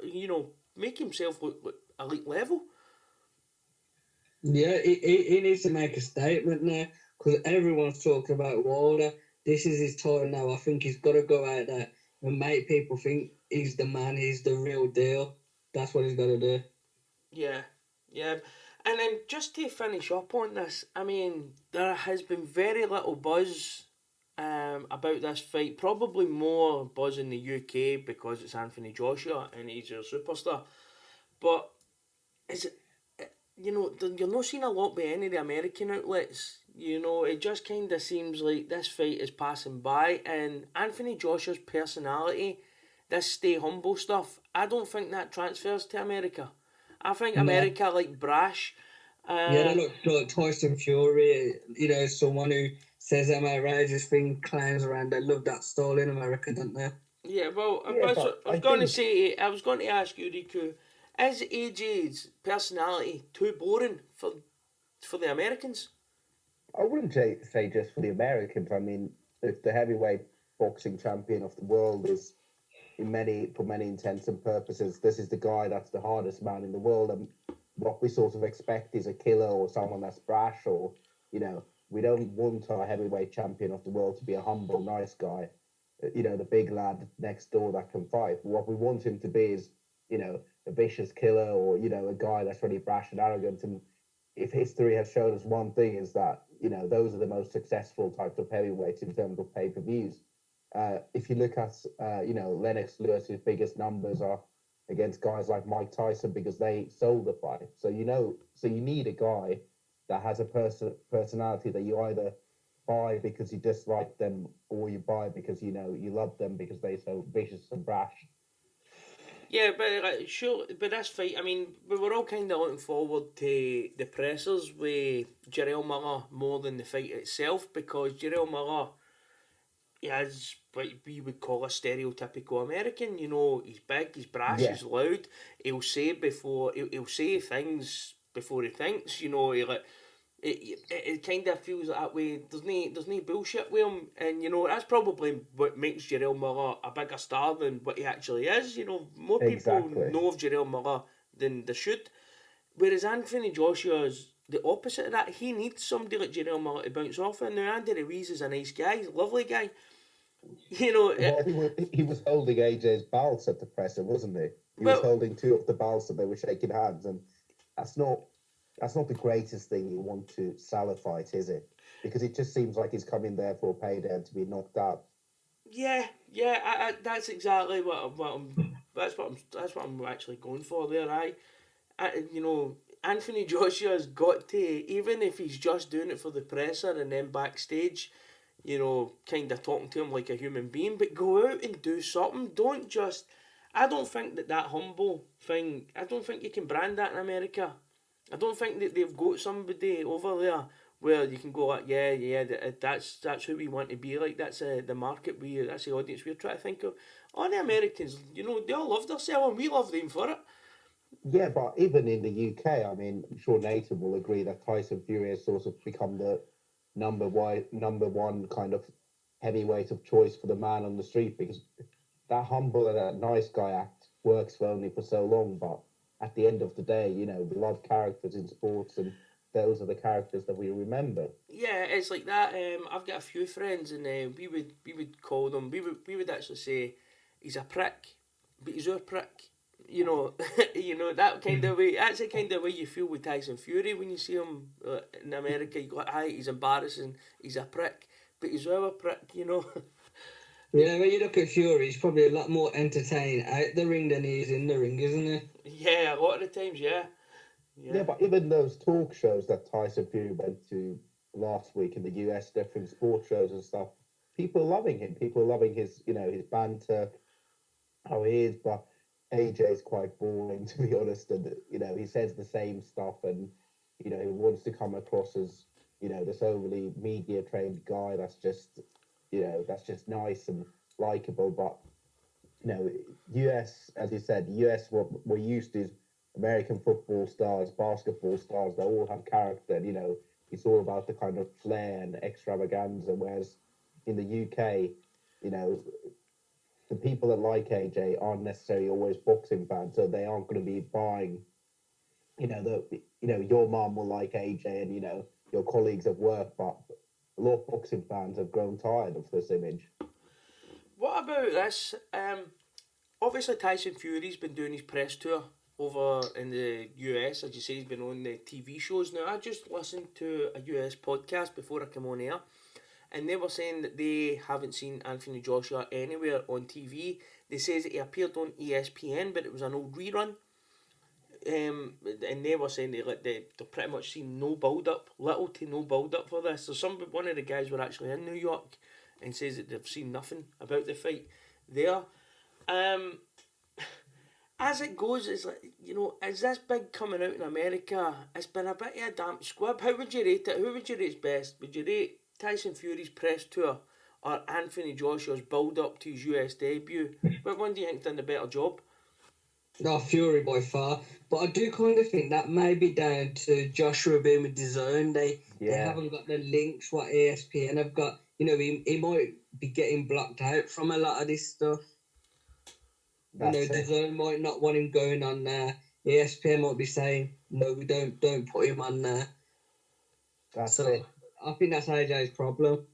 you know, make himself look elite level? Yeah, he needs to make a statement now because everyone's talking about Wilder. This is his time now. I think he's got to go out there and make people think he's the man, he's the real deal. That's what he's got to do. Yeah. And then just to finish up on this, I mean, there has been very little buzz about this fight. Probably more buzz in the UK because it's Anthony Joshua and he's your superstar. But is it, you know, you're not seeing a lot by any of the American outlets. You know, it just kind of seems like this fight is passing by. And Anthony Joshua's personality, this stay humble stuff, I don't think that transfers to America. I think America like brash. Yeah, they look like Tyson Fury, you know, someone who says them outrageous thing, clowns around. They love that style in America, don't they? Yeah, well, I was going to ask you, Riku, is AJ's personality too boring for the Americans? I wouldn't say just for the Americans. I mean, the heavyweight boxing champion of the world is, for many intents and purposes, this is the guy that's the hardest man in the world. And what we sort of expect is a killer or someone that's brash, or, you know, we don't want our heavyweight champion of the world to be a humble, nice guy, you know, the big lad next door that can fight. What we want him to be is, you know, a vicious killer, or, you know, a guy that's really brash and arrogant. And if history has shown us one thing, is that, you know, those are the most successful types of heavyweights in terms of pay-per-views. If you look at, you know, Lennox Lewis's biggest numbers are against guys like Mike Tyson because they sold the fight. So, you know, you need a guy that has a personality that you either buy because you dislike them, or you buy because, you know, you love them because they're so vicious and brash. Yeah, but but this fight, I mean, we were all kind of looking forward to the pressers with Jarrell Miller more than the fight itself, because Jarrell Miller, he has what we would call a stereotypical American. You know, he's big, he's brash, he's loud. He'll say things before he thinks. You know, it kind of feels that way. There's no bullshit with him, and you know that's probably what makes Jarrell Miller a bigger star than what he actually is. You know, more people know of Jarrell Miller than they should. Whereas Anthony Joshua is the opposite of that. He needs somebody like Jarrell Miller to bounce off. And now Andy Ruiz is a nice guy, lovely guy. You know, he was holding AJ's belts at the presser, wasn't he? He was holding two of the belts and they were shaking hands, and that's not the greatest thing you want to sell a fight, is it? Because it just seems like he's coming there for a payday and to be knocked out. Yeah, that's exactly that's what I'm actually going for there. You know, Anthony Joshua's got to, even if he's just doing it for the presser and then backstage, you know, kind of talking to him like a human being, but go out and do something. Don't just. I don't think that humble thing. I don't think you can brand that in America. I don't think that they've got somebody over there where you can go like, yeah, that's who we want to be like. That's the market that's the audience we're trying to think of. All the Americans, you know, they all love themselves and we love them for it. Yeah, but even in the UK, I mean, I'm sure Nathan will agree that Tyson Fury has sort of become the number one kind of heavyweight of choice for the man on the street, because that humble and that nice guy act works for only for so long. But at the end of the day, you know, we love characters in sports, and those are the characters that we remember. Yeah, it's like that. I've got a few friends, and we would call them. We would actually say he's a prick, but he's our prick. You know, you know that kind of way. That's the kind of way you feel with Tyson Fury when you see him in America. You go, "Hi, he's embarrassing. He's a prick, but he's our prick." You know. Yeah, when you look at Fury, he's probably a lot more entertaining out the ring than he is in the ring, isn't he? Yeah, a lot of the times, yeah. Yeah, but even those talk shows that Tyson Fury went to last week in the US, different sports shows and stuff, people are loving him. People are loving his, you know, his banter, how he is. But AJ's quite boring, to be honest. And, you know, he says the same stuff, and, you know, he wants to come across as, you know, this overly media trained guy that's just, you know, that's just nice and likable. But, you know, US, as you said, US, what we're used to is American football stars, basketball stars, they all have character. And, you know, it's all about the kind of flair and extravaganza. Whereas in the UK, you know, the people that like AJ aren't necessarily always boxing fans, so they aren't going to be buying. Your mom will like AJ, and you know your colleagues at work, but a lot of boxing fans have grown tired of this image. What about this? Obviously Tyson Fury's been doing his press tour over in the US. As you say, he's been on the TV shows. Now, I just listened to a US podcast before I came on air, and they were saying that they haven't seen Anthony Joshua anywhere on TV. They says that he appeared on ESPN, but it was an old rerun. And they were saying they pretty much seen no build up, little to no build up for this. So one of the guys were actually in New York and says that they've seen nothing about the fight there. As it goes, it's like, you know, is this big coming out in America? It's been a bit of a damp squib. How would you rate it? Who would you rate best? Would you rate Tyson Fury's press tour or Anthony Joshua's build up to his US debut? What one do you think done the better job? No, Fury by far. But I do kind of think that may be down to Joshua being with DAZN. They haven't got the links what ESPN have got. You know, he might be getting blocked out from a lot of this stuff. DAZN might not want him going on there. ESPN might be saying, no, we don't put him on there. That's it. I think that's AJ's problem.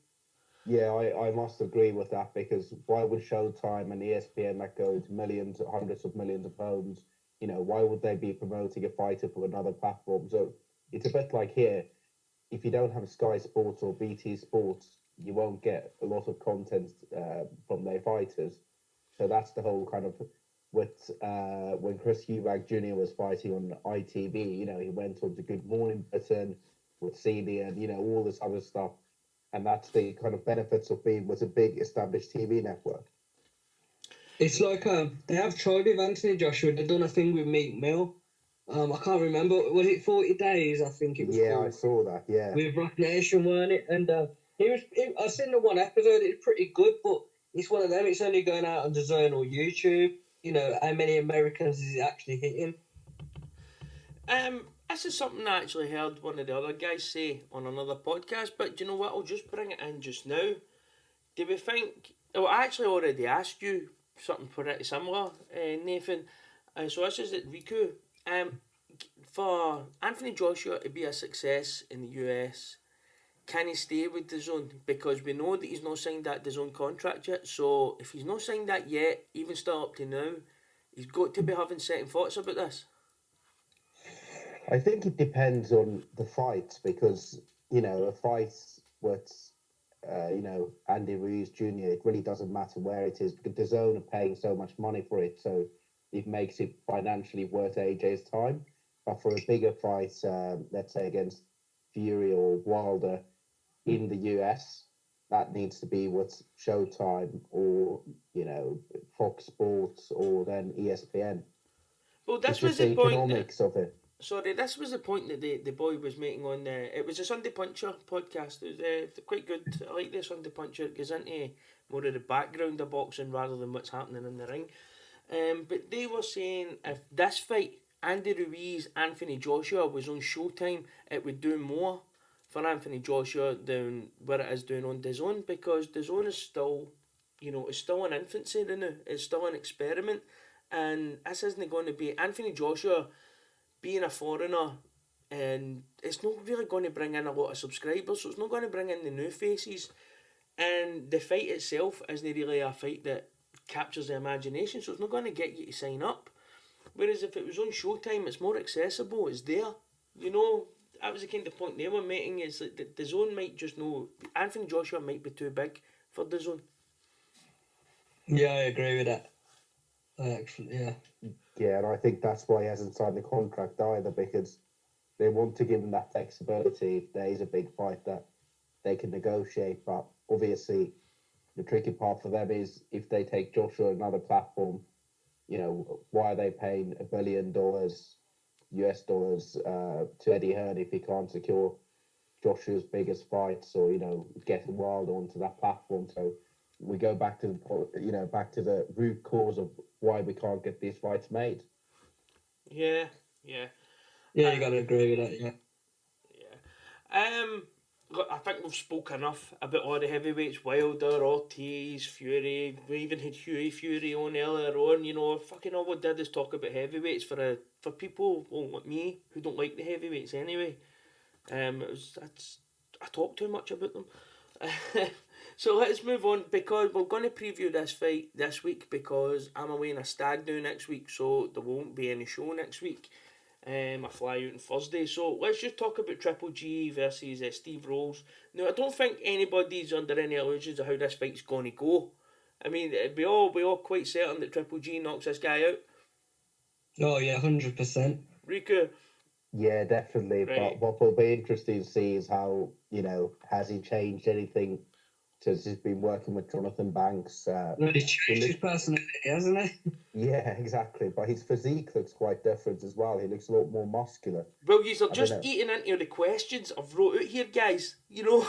Yeah, I must agree with that, because why would Showtime and ESPN that go to millions, hundreds of millions of homes, you know, why would they be promoting a fighter for another platform? So it's a bit like here, if you don't have Sky Sports or BT Sports, you won't get a lot of content from their fighters. So that's the whole kind of, with when Chris Eubank Jr. was fighting on ITV, you know, he went on to Good Morning Britain with CD and, you know, all this other stuff. And that's the kind of benefits of being with a big established TV network. It's like they have tried with Anthony Joshua. They've done a thing with Meek Mill. I can't remember. Was it 40 Days? I think it was. Yeah, called. I saw that. Yeah. With Rock Nation, weren't it? And I seen the one episode. It's pretty good, but it's one of them. It's only going out on DAZN or YouTube. You know, how many Americans is it actually hitting? This is something I actually heard one of the other guys say on another podcast, but do you know what? I'll just bring it in just now. Do we think... Well, I actually already asked you something pretty similar, Nathan. So this is at Riku. For Anthony Joshua to be a success in the US, can he stay with DAZN? Because we know that he's not signed that DAZN contract yet, so if he's not signed that yet, even still up to now, he's got to be having second thoughts about this. I think it depends on the fight, because, you know, a fight with, Andy Ruiz Jr., it really doesn't matter where it is, because DAZN are paying so much money for it, so it makes it financially worth AJ's time. But for a bigger fight, let's say against Fury or Wilder in the US, that needs to be with Showtime or, you know, Fox Sports or then ESPN. Well, this was the point economics of it. Sorry, this was the point that the boy was making on it was a Sunday Puncher podcast. It was quite good. I like the Sunday Puncher. It goes into more of the background of boxing rather than what's happening in the ring. But they were saying if this fight, Andy Ruiz, Anthony Joshua, was on Showtime, it would do more for Anthony Joshua down where it is doing on DAZN, because DAZN is still, it's still in infancy now. It's still an experiment, and this isn't going to be Anthony Joshua being a foreigner, and it's not really going to bring in a lot of subscribers, so it's not going to bring in the new faces, and the fight itself isn't really a fight that captures the imagination, so it's not going to get you to sign up. Whereas if it was on Showtime, it's more accessible, it's there. That was the kind of point they were making, is that the zone might just know Anthony Joshua might be too big for the zone. Yeah, I agree with that. Actually, yeah. Yeah, and I think that's why he hasn't signed the contract either, because they want to give him that flexibility if there is a big fight that they can negotiate. But obviously, the tricky part for them is if they take Joshua another platform, why are they paying $1 billion US dollars to Eddie Hearn if he can't secure Joshua's biggest fights or get Wilder onto that platform? So we go back to the root cause of why we can't get these fights made. Yeah. You gotta agree with that. Yeah. Look, I think we've spoken enough about all the heavyweights: Wilder, Ortiz, Fury. We even had Hughie Fury on earlier on. Fucking all we did is talk about heavyweights for people like me who don't like the heavyweights anyway. I talk too much about them. So let's move on, because we're going to preview this fight this week, because I'm away in a stag do next week, so there won't be any show next week. I fly out on Thursday, so let's just talk about Triple G versus Steve Rolls. Now, I don't think anybody's under any illusions of how this fight's going to go. I mean, we all quite certain that Triple G knocks this guy out. Oh yeah, 100%. Riku. Yeah, definitely. Right. But what will be interesting to see is how has he changed anything since he's been working with Jonathan Banks? Really changed his personality, hasn't he? Yeah, exactly. But his physique looks quite different as well. He looks a lot more muscular. Well, you're just eating into the questions I've wrote out here, guys. What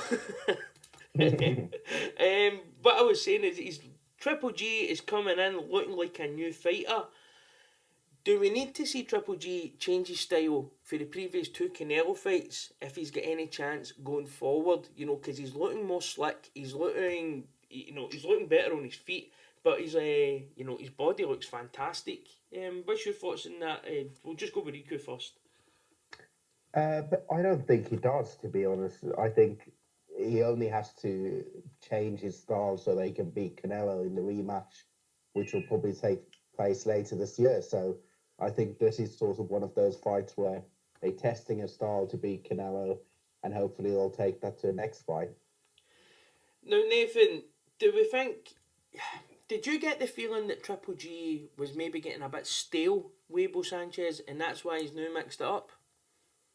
I was saying is, Triple G is coming in looking like a new fighter. Do we need to see Triple G change his style for the previous two Canelo fights if he's got any chance going forward? Because he's looking more slick. He's looking, he's looking better on his feet. But his body looks fantastic. What's your thoughts on that? We'll just go with Riku first. But I don't think he does, to be honest. I think he only has to change his style so they can beat Canelo in the rematch, which will probably take place later this year. So I think this is sort of one of those fights where they're testing a style to beat Canelo, and hopefully they'll take that to the next fight. Now, Nathan, did you get the feeling that Triple G was maybe getting a bit stale with Abel Sanchez, and that's why he's now mixed it up?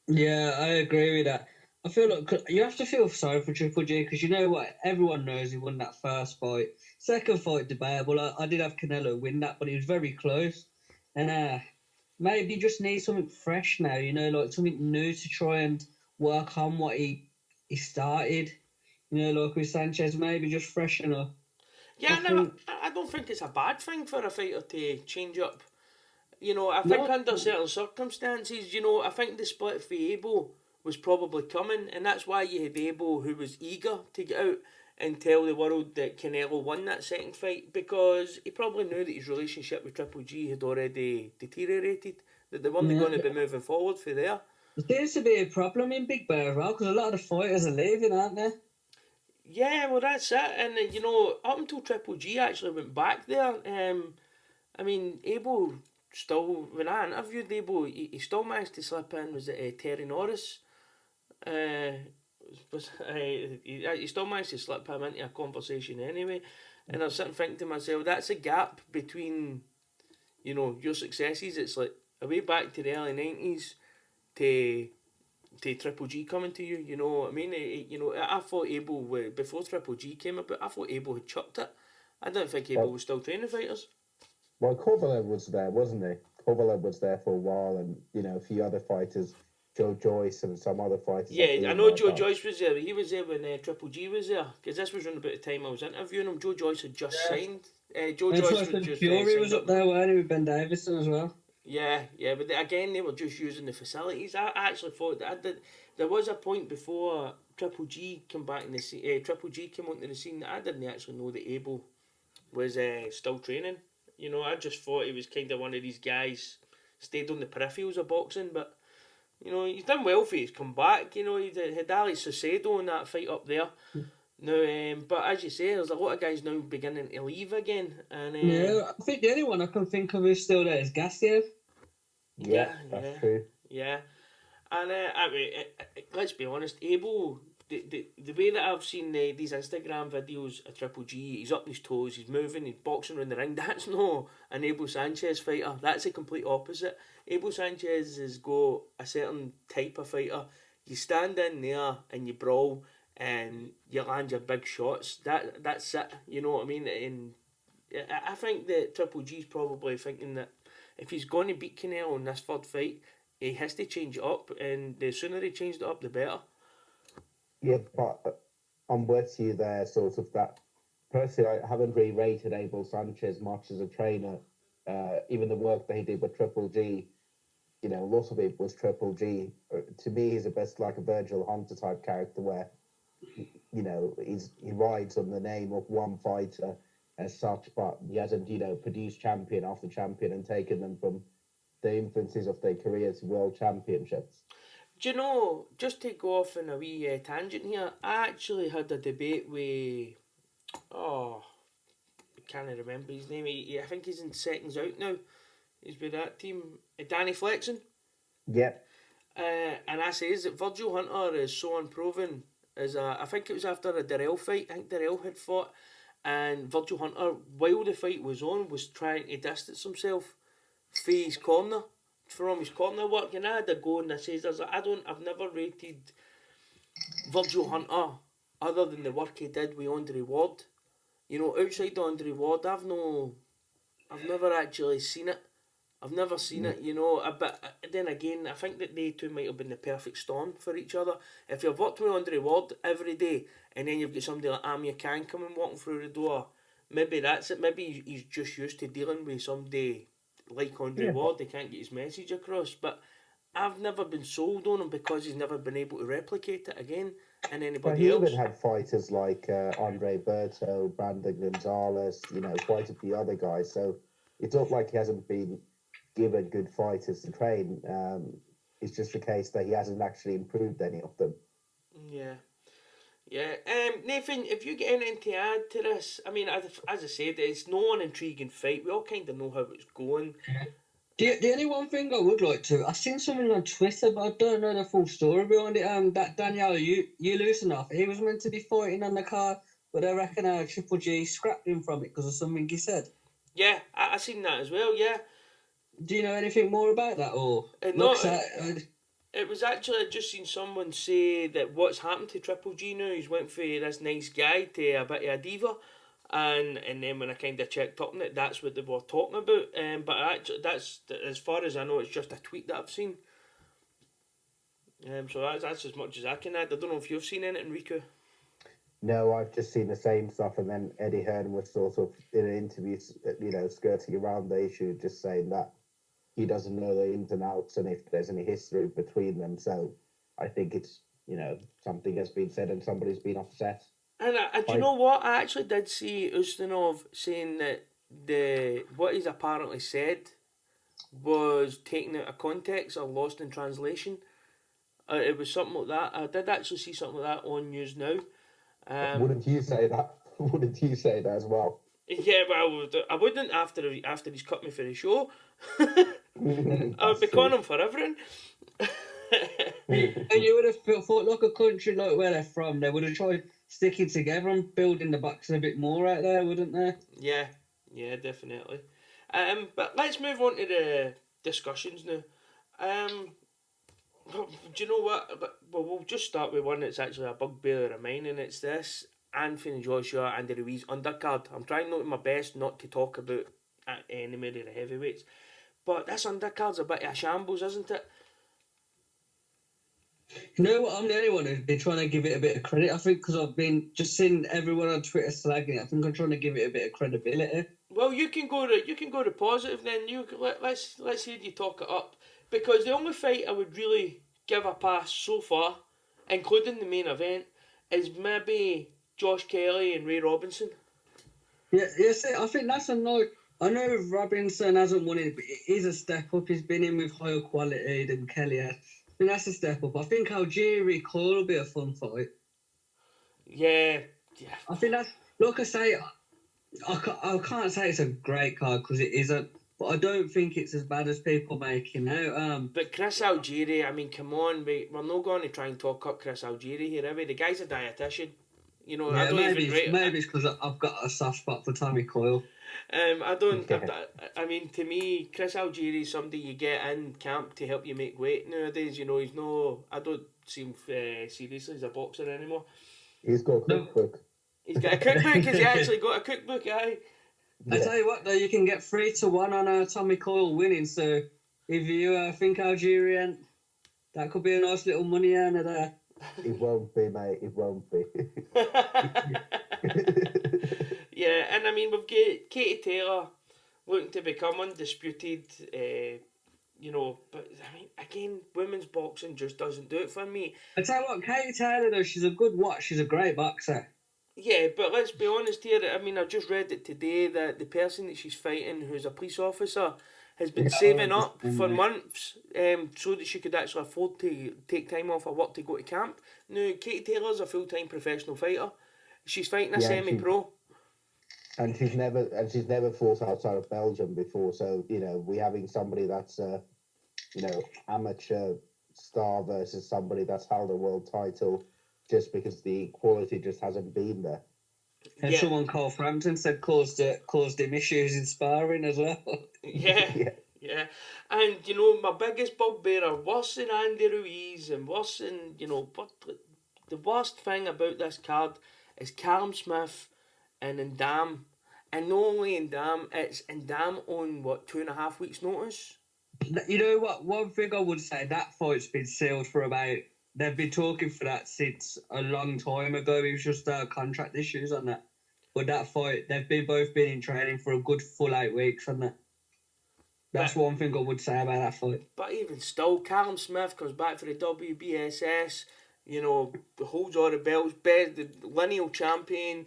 Yeah, I agree with that. I feel like you have to feel sorry for Triple G, because you know what? Everyone knows he won that first fight. Second fight, debatable. I did have Canelo win that, but he was very close. And maybe he just needs something fresh now, like something new to try and work on what he started. Like with Sanchez, maybe just freshen up. Yeah, I don't think it's a bad thing for a fighter to change up. I think under certain circumstances, I think the split for Abel was probably coming, and that's why you had Abel, who was eager to get out and tell the world that Canelo won that second fight, because he probably knew that his relationship with Triple G had already deteriorated, that they weren't going to be moving forward for there. There seems to be a problem in Big Bear as well, because a lot of the fighters are leaving, aren't they? Yeah, well, that's it. And, up until Triple G actually went back there, Abel still, when I interviewed Abel, he still managed to slip in, was it Terry Norris? He still managed to slip him into a conversation anyway. And I was sitting thinking to myself, that's a gap between, your successes. It's like a way back to the early 90s to Triple G coming to you, you know what I mean? I thought Abel, before Triple G came about, I thought Abel had chucked it. I don't think Abel was still training fighters. Well, Kovalev was there, wasn't he? Kovalev was there for a while, and, a few other fighters, Joe Joyce and some other fighters. Yeah, I know Joe Joyce was there. He was there when Triple G was there, because this was around about the time I was interviewing him. Joe Joyce had just signed. Joe Joyce was just Fury was up there, weren't he, with Ben Davison as well? Yeah, but again, they were just using the facilities. I actually thought that there was a point before Triple G came back in the scene. Triple G came onto the scene that I didn't actually know that Abel was still training. You know, I just thought he was kind of one of these guys stayed on the peripherals of boxing, but you know he's done well for his comeback. You know, he had Alex Saucedo in that fight up there. Now, but as you say, there's a lot of guys now beginning to leave again, and Yeah, I think the only one I can think of who's still there is Gassiev. Yeah, that's true. Yeah, and I mean, let's be honest, Abel. The way that I've seen these Instagram videos of Triple G, he's up his toes, he's moving, he's boxing around the ring. That's no an Abel Sanchez fighter. That's the complete opposite. Abel Sanchez has got a certain type of fighter. You stand in there and you brawl and you land your big shots. That's it. You know what I mean? And I think that Triple G's probably thinking that if he's going to beat Canelo in this third fight, he has to change it up, and the sooner he changed it up, the better. Yeah, but I'm with you there, sort of that. Personally, I haven't really rated Abel Sanchez much as a trainer. Even the work that he did with Triple G, you know, a lot of it was Triple G. To me, he's a best like a Virgil Hunter type character where, you know, he rides on the name of one fighter as such, but he hasn't, you know, produced champion after champion and taken them from the infancies of their career to world championships. Do you know, just to go off on a wee tangent here, I actually had a debate with, I can't remember his name. I think he's in seconds out now. He's with that team. Danny Flexen. Yep. And I says that Virgil Hunter is so unproven. I think it was after a Darrell fight. I think Darrell had fought, and Virgil Hunter, while the fight was on, was trying to distance himself from his corner. From his corner work, and I had a go and I says, I've never rated Virgil Hunter other than the work he did with Andre Ward. You know, outside Andre Ward, I've never actually seen it. I've never seen it, you know. But then again, I think that they two might have been the perfect storm for each other. If you've worked with Andre Ward every day, and then you've got somebody like Amir Khan coming walking through the door, maybe that's it. Maybe he's just used to dealing with somebody like Andre Ward. They can't get his message across. But I've never been sold on him because he's never been able to replicate it again in anybody else. He even had fighters like Andre Berto, Brandon Gonzalez, you know, quite a few other guys. So it's not like he hasn't been given good fighters to train. It's just the case that he hasn't actually improved any of them. Yeah. Nathan, if you get anything to add to this, I mean, as I said, it's no an intriguing fight. We all kind of know how it's going. The only one thing I would like to, I've seen something on Twitter, but I don't know the full story behind it. That Daniel Yulusinoff, he was meant to be fighting on the card, but I reckon Triple G scrapped him from it because of something he said. Yeah, I seen that as well. Yeah. Do you know anything more about that, or It was actually, I just seen someone say that what's happened to Triple G now, he's went from this nice guy to a bit of a diva, and then when I kind of checked up on it, that's what they were talking about. But actually, that's, as far as I know, it's just a tweet that I've seen. So that's as much as I can add. I don't know if you've seen anything, Riku. No, I've just seen the same stuff, and then Eddie Hearn was sort of in an interview, you know, skirting around the issue, just saying that he doesn't know the ins and outs and if there's any history between them. So I think it's, you know, something has been said and somebody's been upset. And do you know what? I actually did see Ustinov saying that what he's apparently said was taken out of context or lost in translation. It was something like that. I did actually see something like that on News Now. Wouldn't you say that? Wouldn't you say that as well? Yeah, well, I wouldn't after he's cut me for the show. I would be calling him for everything. And you would have thought, like a country like where they're from, they would have tried sticking together and building the boxing a bit more out there, wouldn't they? Yeah, definitely. But let's move on to the discussions now. Do you know what? Well, we'll just start with one that's actually a bugbear of mine, and it's this Anthony Joshua and the Ruiz undercard. I'm trying not my best not to talk about any of the heavyweights, but this undercard's a bit of a shambles, isn't it? You know what? I'm the only one who's been trying to give it a bit of credit. I think because I've been just seeing everyone on Twitter slagging it. I think I'm trying to give it a bit of credibility. Well, you can go to positive then. Let's hear you talk it up, because the only fight I would really give a pass so far, including the main event, is maybe Josh Kelly and Ray Robinson. Yeah, yes, I think that's a no. I know Robinson hasn't won it, but it is a step up. He's been in with higher quality than Kelly has. I think that's a step up. I think Algeria Cole will be a fun fight. Yeah. I think that's, like I say, I can't say it's a great card because it isn't, but I don't think it's as bad as people making out. But Chris Algieri, I mean, come on, we're not going to try and talk up Chris Algieri here, are we? The guy's a dietitian. You know, Yeah, I don't maybe even rate. maybe it's because I've got a soft spot for Tommy Coyle. I don't. I mean, to me, Chris Algieri is somebody you get in camp to help you make weight nowadays. You know, he's no. I don't see him seriously as a boxer anymore. He's got a cookbook. He's got a cookbook. Has he actually got a cookbook? Aye. Yeah. I tell you what, though, you can get 3-1 on Tommy Coyle winning. So if you think Algerian, that could be a nice little money earner there. It won't be, mate. It won't be. Yeah, and I mean, we've got Katie Taylor looking to become undisputed. You know, but I mean, again, women's boxing just doesn't do it for me. I tell you what, Katie Taylor, though, she's a good watch. She's a great boxer. Yeah, but let's be honest here. I mean, I just read it today that the person that she's fighting, who's a police officer, has been saving up for months so that she could actually afford to take time off her work to go to camp. Now, Katie Taylor's a full-time professional fighter. She's fighting a semi-pro. And she's never fought outside of Belgium before. So, you know, we're having somebody that's amateur star versus somebody that's held a world title, just because the quality just hasn't been there. And someone called Frampton said caused him issues in sparring as well. Yeah. And, you know, my biggest bugbearer, worse than Andy Ruiz and worse than, you know, but the worst thing about this card is Callum Smith and Ndam. And not only Ndam, it's Ndam on, 2.5 weeks' notice? You know what? One thing I would say, that fight's been sealed for about... They've been talking for that since a long time ago. It was just contract issues on that. But that fight, they've both been in training for a good full 8 weeks on that. That's one thing I would say about that fight. But even still, Callum Smith comes back for the WBSS, you know, holds all the belts, the lineal champion,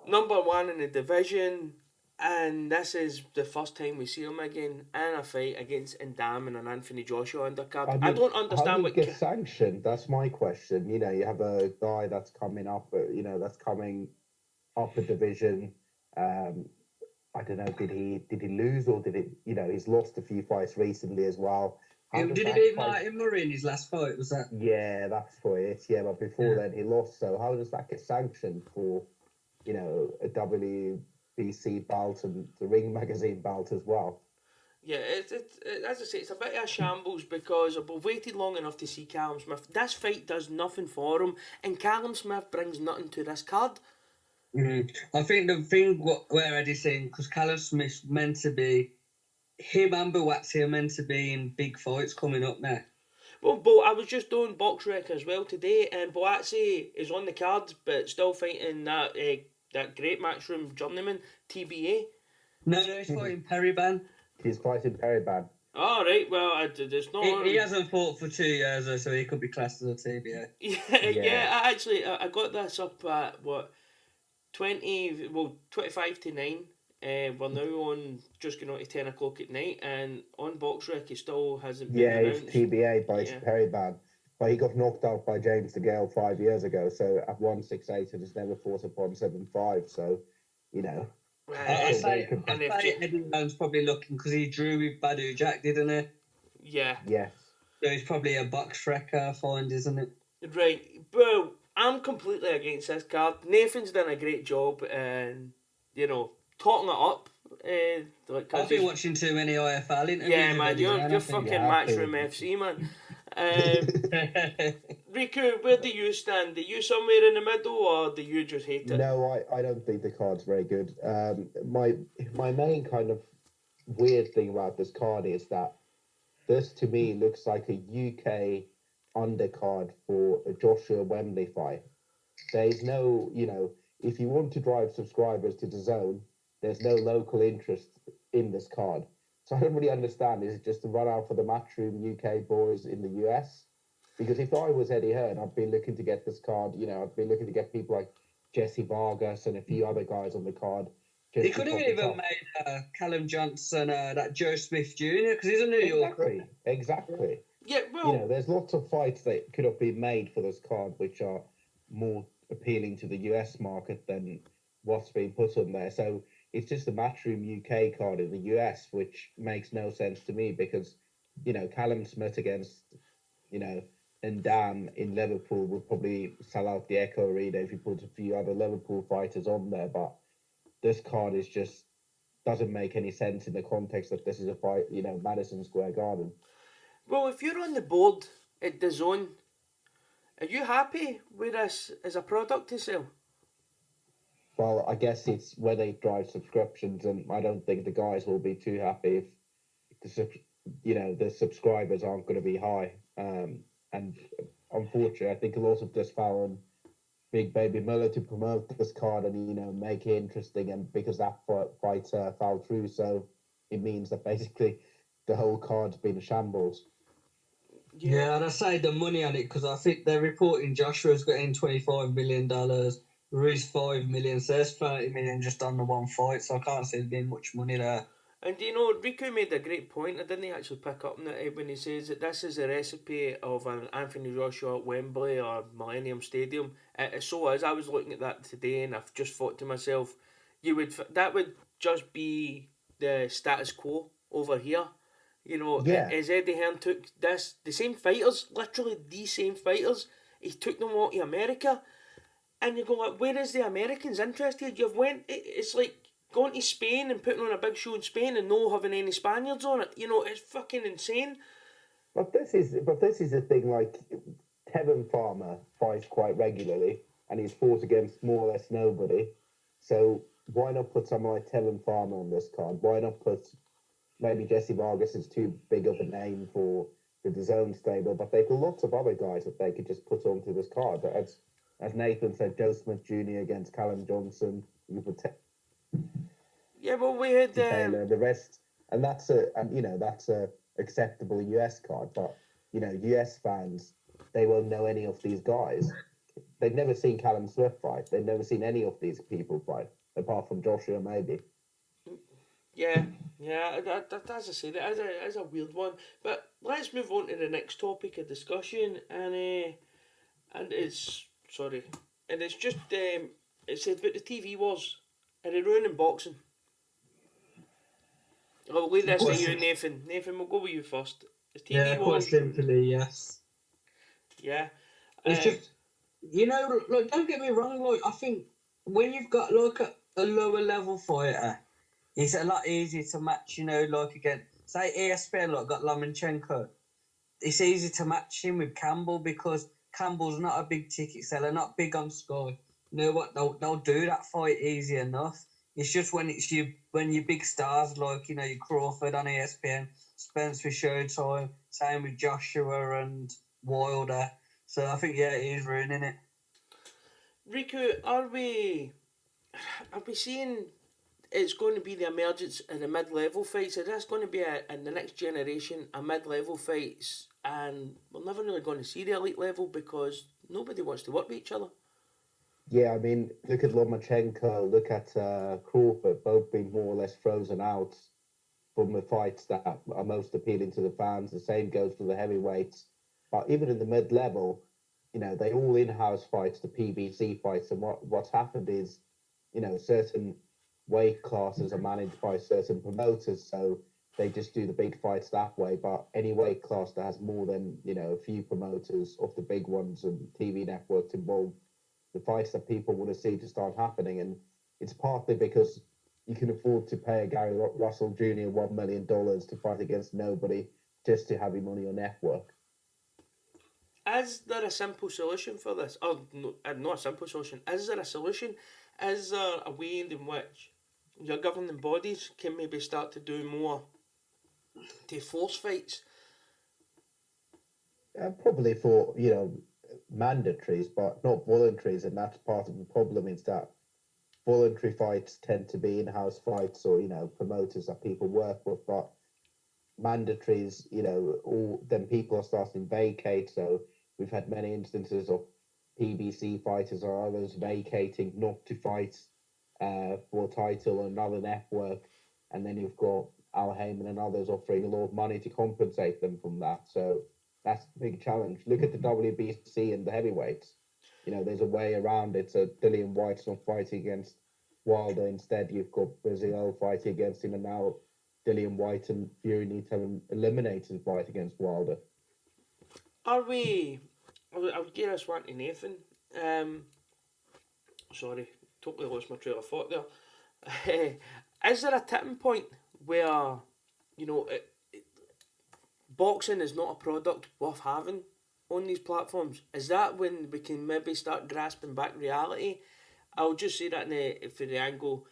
number 1 in the division, and this is the first time we see him again in a fight against Ndam and an Anthony Joshua undercard. I don't understand what gets sanctioned. That's my question. You know, you have a guy that's coming up, that's coming up a division. I don't know. Did he lose, or did it? You know, he's lost a few fights recently as well. Did he beat Martin Murray in his last fight? Was that? Yeah, that's for it. Yeah, but before then he lost. So how does that get sanctioned for, you know, a WBC belt and the Ring Magazine belt as well? Yeah, it's as I say, it's a bit of a shambles because we've waited long enough to see Callum Smith. This fight does nothing for him, and Callum Smith brings nothing to this card. I think the thing where Eddie's saying, because Callum Smith's meant to be, him and Buatsi are meant to be in big fights coming up now. Well, Bo, I was just doing box rec as well today, and Buatsi is on the card, but still fighting that great matchroom journeyman, TBA. No, he's fighting Periban. He's fighting Periban. Oh, right, well, there's no... He hasn't fought for 2 years, so he could be classed as a TBA. Yeah, I got this up at, 25 to 9. We're now on, just going on to 10 o'clock at night, and on BoxRec he still hasn't been announced. He's TBA by Periban. But he got knocked out by James DeGale 5 years ago, so at 168 and has never fought at 175, so, you know. I say Eddie Brown's probably looking, because he drew with Badu Jack, didn't he? Yeah. Yes. So he's probably a BoxRec find, isn't it? Right, well, I'm completely against this card. Nathan's done a great job, and, you know, talking it up. I've been watching too many IFL interviews. Yeah, man, you're fucking Matchroom FC, man. Riku, where do you stand? Are you somewhere in the middle, or do you just hate it? No, I don't think the card's very good. My main kind of weird thing about this card is that this, to me, looks like a UK undercard for a Joshua Wembley fight. There's no, you know, if you want to drive subscribers to DAZN, there's no local interest in this card. So I don't really understand. Is it just to run out for the Matchroom UK boys in the US? Because if I was Eddie Hearn, I'd be looking to get this card. I'd be looking to get people like Jesse Vargas and a few other guys on the card. He could have even made Callum Johnson, that Joe Smith Jr. because he's a New Yorker. Exactly. Yeah, well, there's lots of fights that could have been made for this card, which are more appealing to the US market than what's being put on there. So it's just the Matchroom UK card in the US, which makes no sense to me because, Callum Smith against, and Dan in Liverpool would probably sell out the Echo Arena if you put a few other Liverpool fighters on there. But this card is just doesn't make any sense in the context that this is a fight, Madison Square Garden. well, if you're on the board at DAZN, are you happy with this as a product to sell? Well, I guess it's where they drive subscriptions, and I don't think the guys will be too happy if the subscribers aren't going to be high. And unfortunately, I think a lot of this fell on Big Baby Miller to promote this card and make it interesting, and because that fight fell through, so it means that basically the whole card's been a shambles. Yeah, and I say the money on it because I think they're reporting Joshua's getting $25 million, Ruiz $5 million, so there's $30 million just on the one fight, so I can't see there being much money there. And Riku made a great point. I didn't actually pick up on it when he says that this is a recipe of an Anthony Joshua at Wembley or Millennium Stadium. It so is. I was looking at that today, and I've just thought to myself, that would just be the status quo over here. As Eddie Hearn took the same fighters, literally the same fighters, he took them all to America, and you go like, where is the Americans interested? It's like going to Spain and putting on a big show in Spain and no having any Spaniards on it. It's fucking insane. But this is the thing. Like Tevin Farmer fights quite regularly, and he's fought against more or less nobody. So why not put someone like Tevin Farmer on this card? Why not put maybe Jesse Vargas is too big of a name for the DAZN stable, but they've got lots of other guys that they could just put onto this card. As Nathan said, Joe Smith Jr. against Callum Johnson. You put yeah, well, we had Taylor, the rest, and that's a acceptable US card. But US fans, they won't know any of these guys. They've never seen Callum Smith fight. They've never seen any of these people fight, apart from Joshua maybe. Yeah, as I say, that is a weird one. But let's move on to the next topic of discussion, and it's just it's about the TV wars and the ruining boxing. I'll leave this to you, Nathan. Nathan, we'll go with you first. It's TV wars. Quite simply, yes. Yeah. It's just, look, don't get me wrong, I think when you've got a lower level fighter, it's a lot easier to match, again, say ESPN, got Lomachenko. It's easy to match him with Campbell because Campbell's not a big ticket seller, not big on Sky. You know what? They'll do that fight easy enough. It's just when your big stars your Crawford on ESPN, Spence with Showtime, same with Joshua and Wilder. So I think it is ruining it. Riku, are we seeing it's going to be the emergence of the mid-level fights? Is this going to be in the next generation a mid-level fights, and we're never really going to see the elite level because nobody wants to work with each other? Yeah, I mean, look at Lomachenko, look at Crawford, both being more or less frozen out from the fights that are most appealing to the fans. The same goes for the heavyweights. But even in the mid-level, they all in-house fights, the PBC fights, and what's happened is, certain weight classes are managed by certain promoters, so they just do the big fights that way. But any weight class that has more than, a few promoters of the big ones and TV networks involved, the fights that people want to see just aren't happening. And it's partly because you can afford to pay a Gary Russell Jr. $1 million to fight against nobody just to have him on your network. Is there a simple solution for this? Oh, no, not a simple solution. Is there a solution? Is there a way in which your governing bodies can maybe start to do more to force fights? Probably for, mandatories, but not voluntaries, and that's part of the problem is that voluntary fights tend to be in-house fights or, promoters that people work with, but mandatories, all then people are starting to vacate. So we've had many instances of PBC fighters or others vacating not to fight for a title on another network, and then you've got Al Heyman and others offering a lot of money to compensate them from that. So that's a big challenge. Look at the WBC and the heavyweights. There's a way around it. So Dillian White's not fighting against Wilder. Instead, you've got Brazil fighting against him, and now Dillian White and Fury need to have an eliminated fight against Wilder. Are we? I'll give us one to Nathan. Sorry, totally lost my trail of thought there. Is there a tipping point where, boxing is not a product worth having on these platforms? Is that when we can maybe start grasping back reality? I'll just say that for the angle.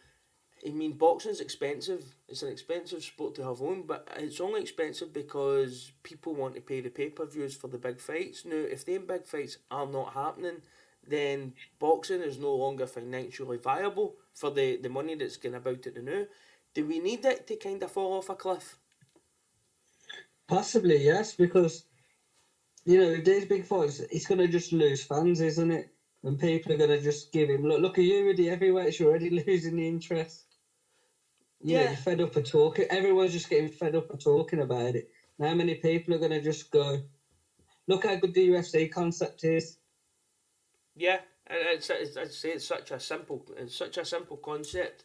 I mean, boxing's expensive. It's an expensive sport to have on, but it's only expensive because people want to pay the pay-per-views for the big fights. Now, if them big fights are not happening, then boxing is no longer financially viable for the money that's going about it now. Do we need it to kind of fall off a cliff? Possibly, yes, because, these big fights, it's going to just lose fans, isn't it? And people are going to just give him, look at you with the heavyweights, you're already losing the interest. Yeah, you're fed up of talking. Everyone's just getting fed up of talking about it. And how many people are going to just go, look how good the UFC concept is? Yeah, I'd say it's such a simple concept,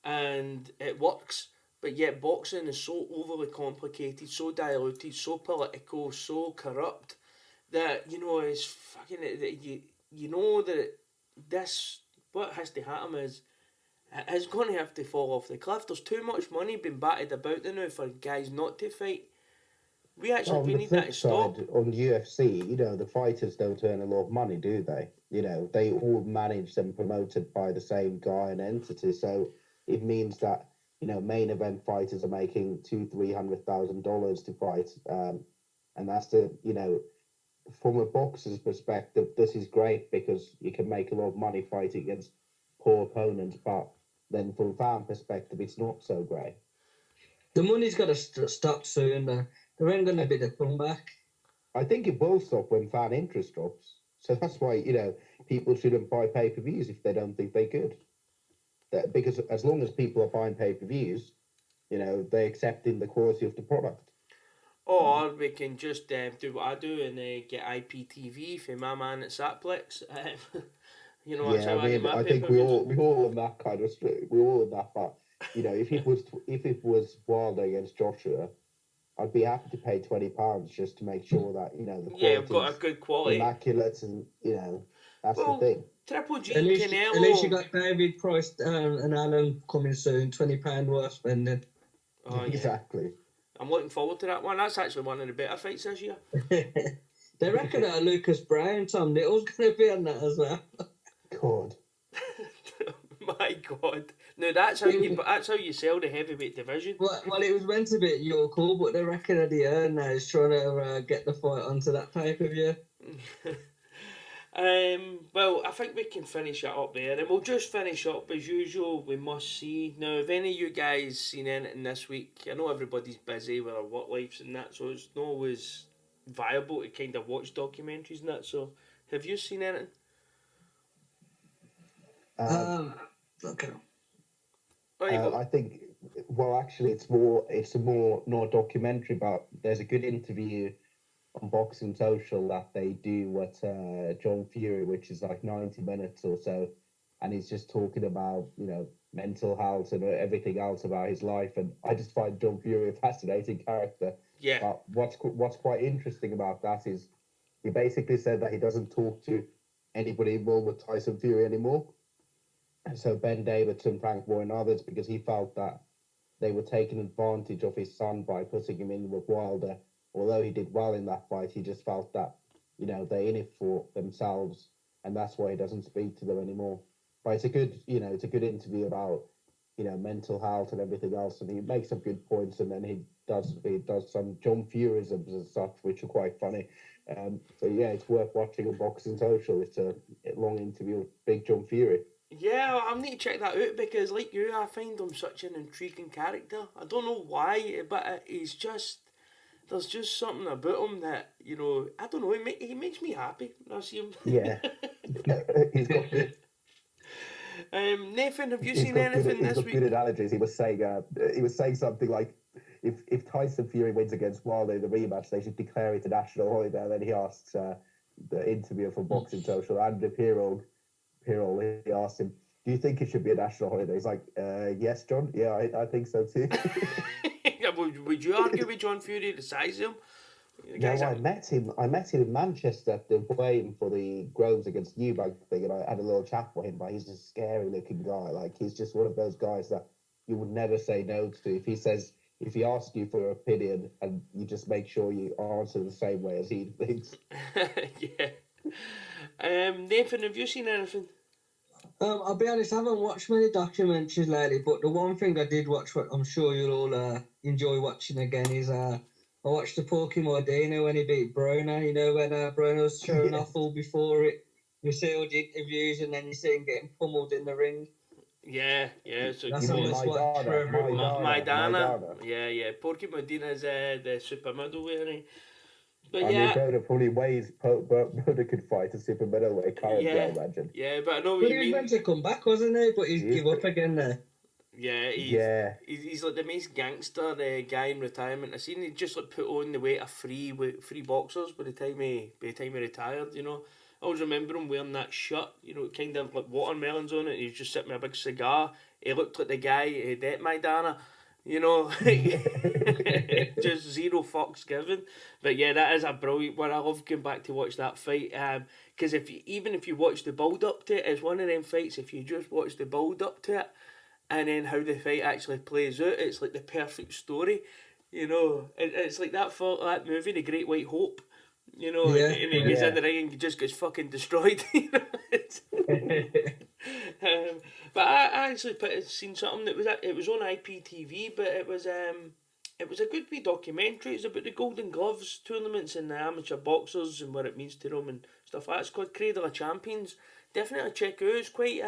and it works. But yet boxing is so overly complicated, so diluted, so political, so corrupt that it's fucking that this what has to happen is it's going to have to fall off the cliff. There's too much money being batted about there now for guys not to fight. We need that to stop. On UFC, the fighters don't earn a lot of money, do they? They all managed and promoted by the same guy and entity. So it means that, main event fighters are making $200,000-$300,000 to fight. And that's from a boxer's perspective, this is great because you can make a lot of money fighting against poor opponents. But then from a fan perspective, it's not so great. The money's got to stop soon. There ain't going to be the comeback. I think it will stop when fan interest drops. So that's why, people shouldn't buy pay-per-views if they don't think they could. Because as long as people are buying pay-per-views, they're accepting the quality of the product. Or we can just do what I do and get IPTV for my man at Satplex. That's how I get my I think we all on that kind of we're all on that. But if it was Wilder against Joshua, I'd be happy to pay £20 just to make sure that the quality we've got a good quality, immaculate, and that's the thing. Triple G, at least you got David Price and Alan coming soon. £20 worth spending. Oh, yeah. Exactly. I'm looking forward to that one. That's actually one of the better fights this year. They reckon that Lucas Brown, Tom Little's going to be on that as well. God. My God. No, that's how you sell the heavyweight division. Well, it was meant to be at your call, but they reckon Eddie Hearn now is trying to get the fight onto that pay-per-view. Well, I think we can finish it up there, and we'll just finish up as usual. We must see now if any of you guys seen anything this week. I know everybody's busy with their work lives and that, so it's not always viable to kind of watch documentaries and that. So, have you seen anything? Okay. I think. Well, actually, it's more not a documentary, but there's a good interview on Boxing Social that they do with John Fury, which is like 90 minutes or so, and he's just talking about mental health and everything else about his life. And I just find John Fury a fascinating character. Yeah. But what's quite interesting about that is he basically said that he doesn't talk to anybody involved with Tyson Fury anymore. And so Ben Davidson, Frank Boy, and others, because he felt that they were taking advantage of his son by putting him in with Wilder. Although he did well in that fight, he just felt that, they're in it for themselves, and that's why he doesn't speak to them anymore. But it's a good interview about, mental health and everything else, and he makes some good points, and then he does some John Furyisms and stuff, which are quite funny. So yeah, it's worth watching on Boxing Social. It's a long interview with Big John Fury. Yeah, I'll need to check that out because, like you, I find him such an intriguing character. I don't know why, but he's just there's just something about him that I don't know. He makes me happy when I see him. Yeah, he's got good. Nathan, have you seen anything He's this got good week? analogies. He was saying something like, if Tyson Fury wins against Wilder in the rematch, they should declare it a national holiday. And then he asks the interviewer for Boxing Social, Andrew Pirol, he asked him, "Do you think it should be a national holiday?" He's like, "Yes, John. Yeah, I think so too." Would you argue with John Fury the size of him? The guy's No, a, I met him. I met him in Manchester. They're waiting for the Groves against Eubank thing, and I had a little chat with him. But he's a scary-looking guy. Like, he's just one of those guys that you would never say no to. If he asks you for your opinion, and you just make sure you answer the same way as he thinks. yeah. Nathan, have you seen anything? I'll be honest, I haven't watched many documentaries lately, but the one thing I did watch, what I'm sure you'll all enjoy watching again, is I watched the Pokemon Dino when he beat Broner. You know, when Broner was showing off all before it. You see all the interviews, and then you see him getting pummeled in the ring. Yeah, so That's You a mean must watch for everyone. Maidana. Yeah. Pokemon Dina's the super middleweight. But I mean, Broder probably weighs. Broder could fight a super middleweight currently, I imagine. yeah, but I know what But you he was mean. meant to come back, wasn't he? But he's He is give up again there. Yeah, Yeah. he's like the most gangster guy in retirement. I seen he just like put on the weight of three boxers by the time he retired. I always remember him wearing that shirt. Kind of like watermelons on it. And he was just sitting with a big cigar. He looked like the guy who did Maidana. Just zero fucks given. But yeah, that is a brilliant one. I love going back to watch that fight. Because even if you watch the build up to it, it's one of them fights. If you just watch the build up to it, and then how the fight actually plays out, it's like the perfect story. It's like that movie, The Great White Hope. Yeah. And he gets in the ring and he just gets fucking destroyed. But I actually seen something that was on IPTV, but it was a good wee documentary. It's about the Golden Gloves tournaments and the amateur boxers and what it means to them and stuff like that. It's called Cradle of Champions. Definitely check it out. It's quite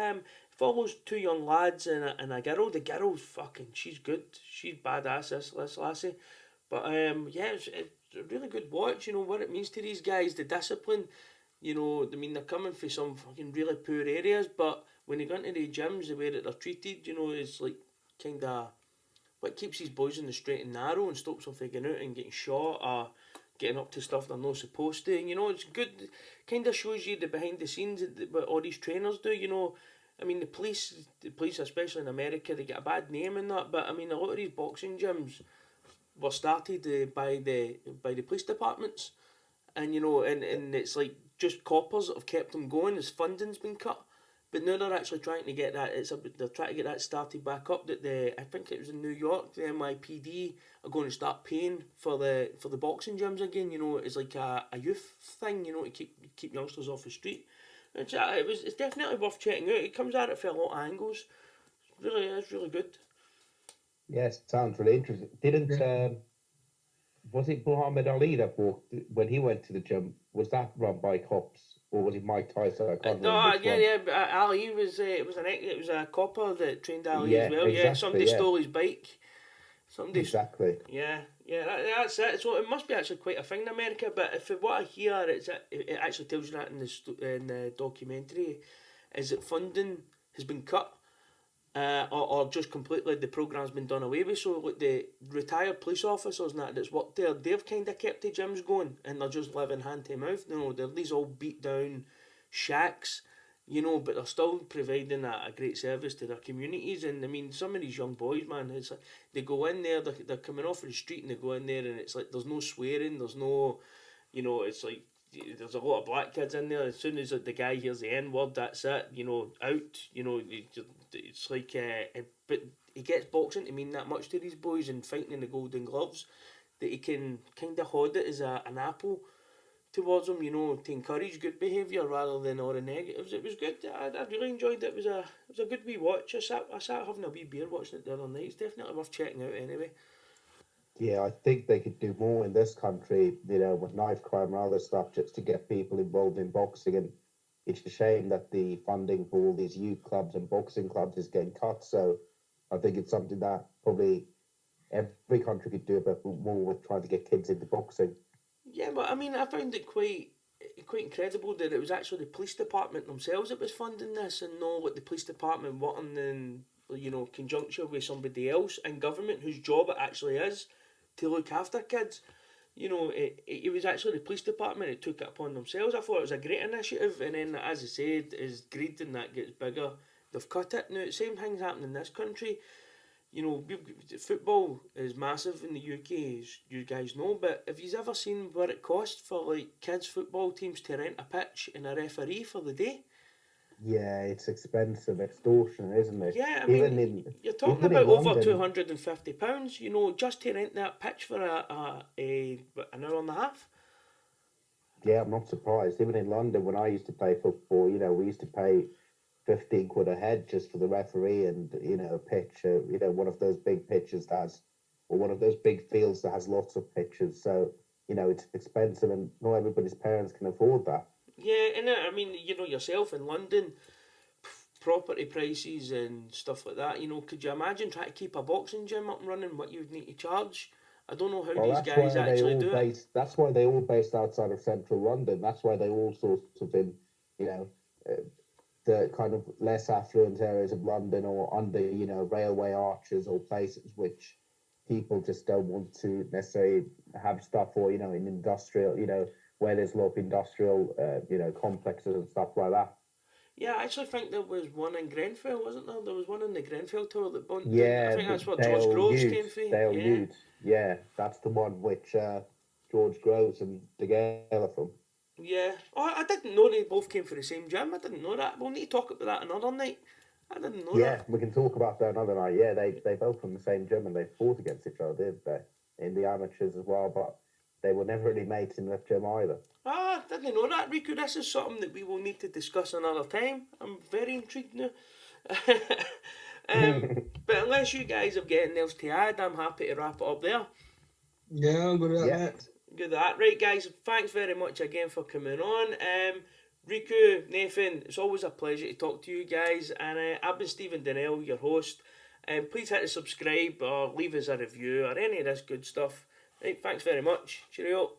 follows two young lads and a girl. The girl's fucking, she's good. She's badass, this lassie. But yeah, it's a really good watch. What it means to these guys, the discipline. I mean, they're coming from some fucking really poor areas, but when they go into the gyms, the way that they're treated, is like kind of what keeps these boys in the straight and narrow and stops them from getting out and getting shot or getting up to stuff they're not supposed to. It's good. Kind of shows you the behind the scenes what all these trainers do. I mean, the police, especially in America, they get a bad name in that. But I mean, a lot of these boxing gyms were started by the police departments, and and it's like just coppers that have kept them going as funding's been cut. But now they're actually trying to get that. They're trying to get that started back up. That I think it was in New York, the NYPD are going to start paying for the boxing gyms again. It's like a youth thing. To keep youngsters off the street. It's definitely worth checking out. It comes at it from a lot of angles. It's really good. Yes, sounds really interesting. Didn't was it Muhammad Ali that walked when he went to the gym? Was that run by cops or was it Mike Tyson? I can't No, remember which one. yeah. Ali was it was a copper that trained Ali as Yeah, well. Yeah, exactly. somebody Yeah, stole his bike. Somebody. exactly. Yeah, that's it. So it must be actually quite a thing in America. But if what I hear, it actually tells you that in the documentary, is that funding has been cut, or just completely the program's been done away with. So like the retired police officers and that's worked there, they've kind of kept the gyms going, and they're just living hand to mouth. They're these all beat down shacks. But they're still providing a great service to their communities. And I mean, some of these young boys, man, it's like they go in there, they're coming off the street and they go in there, and it's like there's no swearing, there's no, it's like there's a lot of black kids in there. As soon as the guy hears the N word, that's it, out. It's like, but he gets boxing to mean that much to these boys and fighting in the Golden Gloves that he can kind of hold it as an apple towards them, to encourage good behaviour rather than all the negatives. It was good. I really enjoyed it. It was a good wee watch. I sat having a wee beer watching it the other night. It's definitely worth checking out anyway. Yeah, I think they could do more in this country, with knife crime and other stuff, just to get people involved in boxing and it's a shame that the funding for all these youth clubs and boxing clubs is getting cut. So I think it's something that probably every country could do a bit more with trying to get kids into boxing. Yeah, but I mean, I found it quite incredible that it was actually the police department themselves that was funding this, and not what the police department wanting in conjunction with somebody else in government whose job it actually is to look after kids. It was actually the police department that took it upon themselves. I thought it was a great initiative, and then, as I said, as greed and that gets bigger, they've cut it. Now, the same thing's happening in this country. Football is massive in the UK, as you guys know, but have you ever seen what it costs for like kids' football teams to rent a pitch and a referee for the day? Yeah, it's expensive, extortion, isn't it? Yeah, I mean, you're talking about over £250, just to rent that pitch for an hour and a half. Yeah, I'm not surprised. Even in London, when I used to play football, we used to pay 15 quid a head just for the referee and, a pitch, one of those big pitches or one of those big fields that has lots of pitches. So, it's expensive and not everybody's parents can afford that. Yeah, and I mean, yourself in London, property prices and stuff like that, could you imagine trying to keep a boxing gym up and running, what you would need to charge? I don't know how these guys actually do it. That's why they all based outside of central London. That's why they all sorts of in, the kind of less affluent areas of London or under, railway arches or places which people just don't want to necessarily have stuff or, in industrial, where there's a lot of industrial, complexes and stuff like that. Yeah, I actually think there was one in Grenfell, wasn't there? There was one in the Grenfell Tower that burnt down. I think that's what George Groves came from. Dale Ute. Yeah, that's the one which George Groves and De Gale are from. Yeah. Oh, I didn't know they both came from the same gym. I didn't know that. We'll need to talk about that another night. I didn't know that. Yeah, we can talk about that another night. Yeah, they both from the same gym and they fought against each other, didn't they? In the amateurs as well, but they were never really mates in the gym either. Ah, didn't know that, Riku. This is something that we will need to discuss another time. I'm very intrigued now. But unless you guys have got anything else to add, I'm happy to wrap it up there. Yeah, I'm good at that. Good at that. Right, guys, thanks very much again for coming on. Riku, Nathan, it's always a pleasure to talk to you guys. And I've been Stephen Donnell, your host. Please hit the subscribe or leave us a review or any of this good stuff. Right, thanks very much. Cheerio.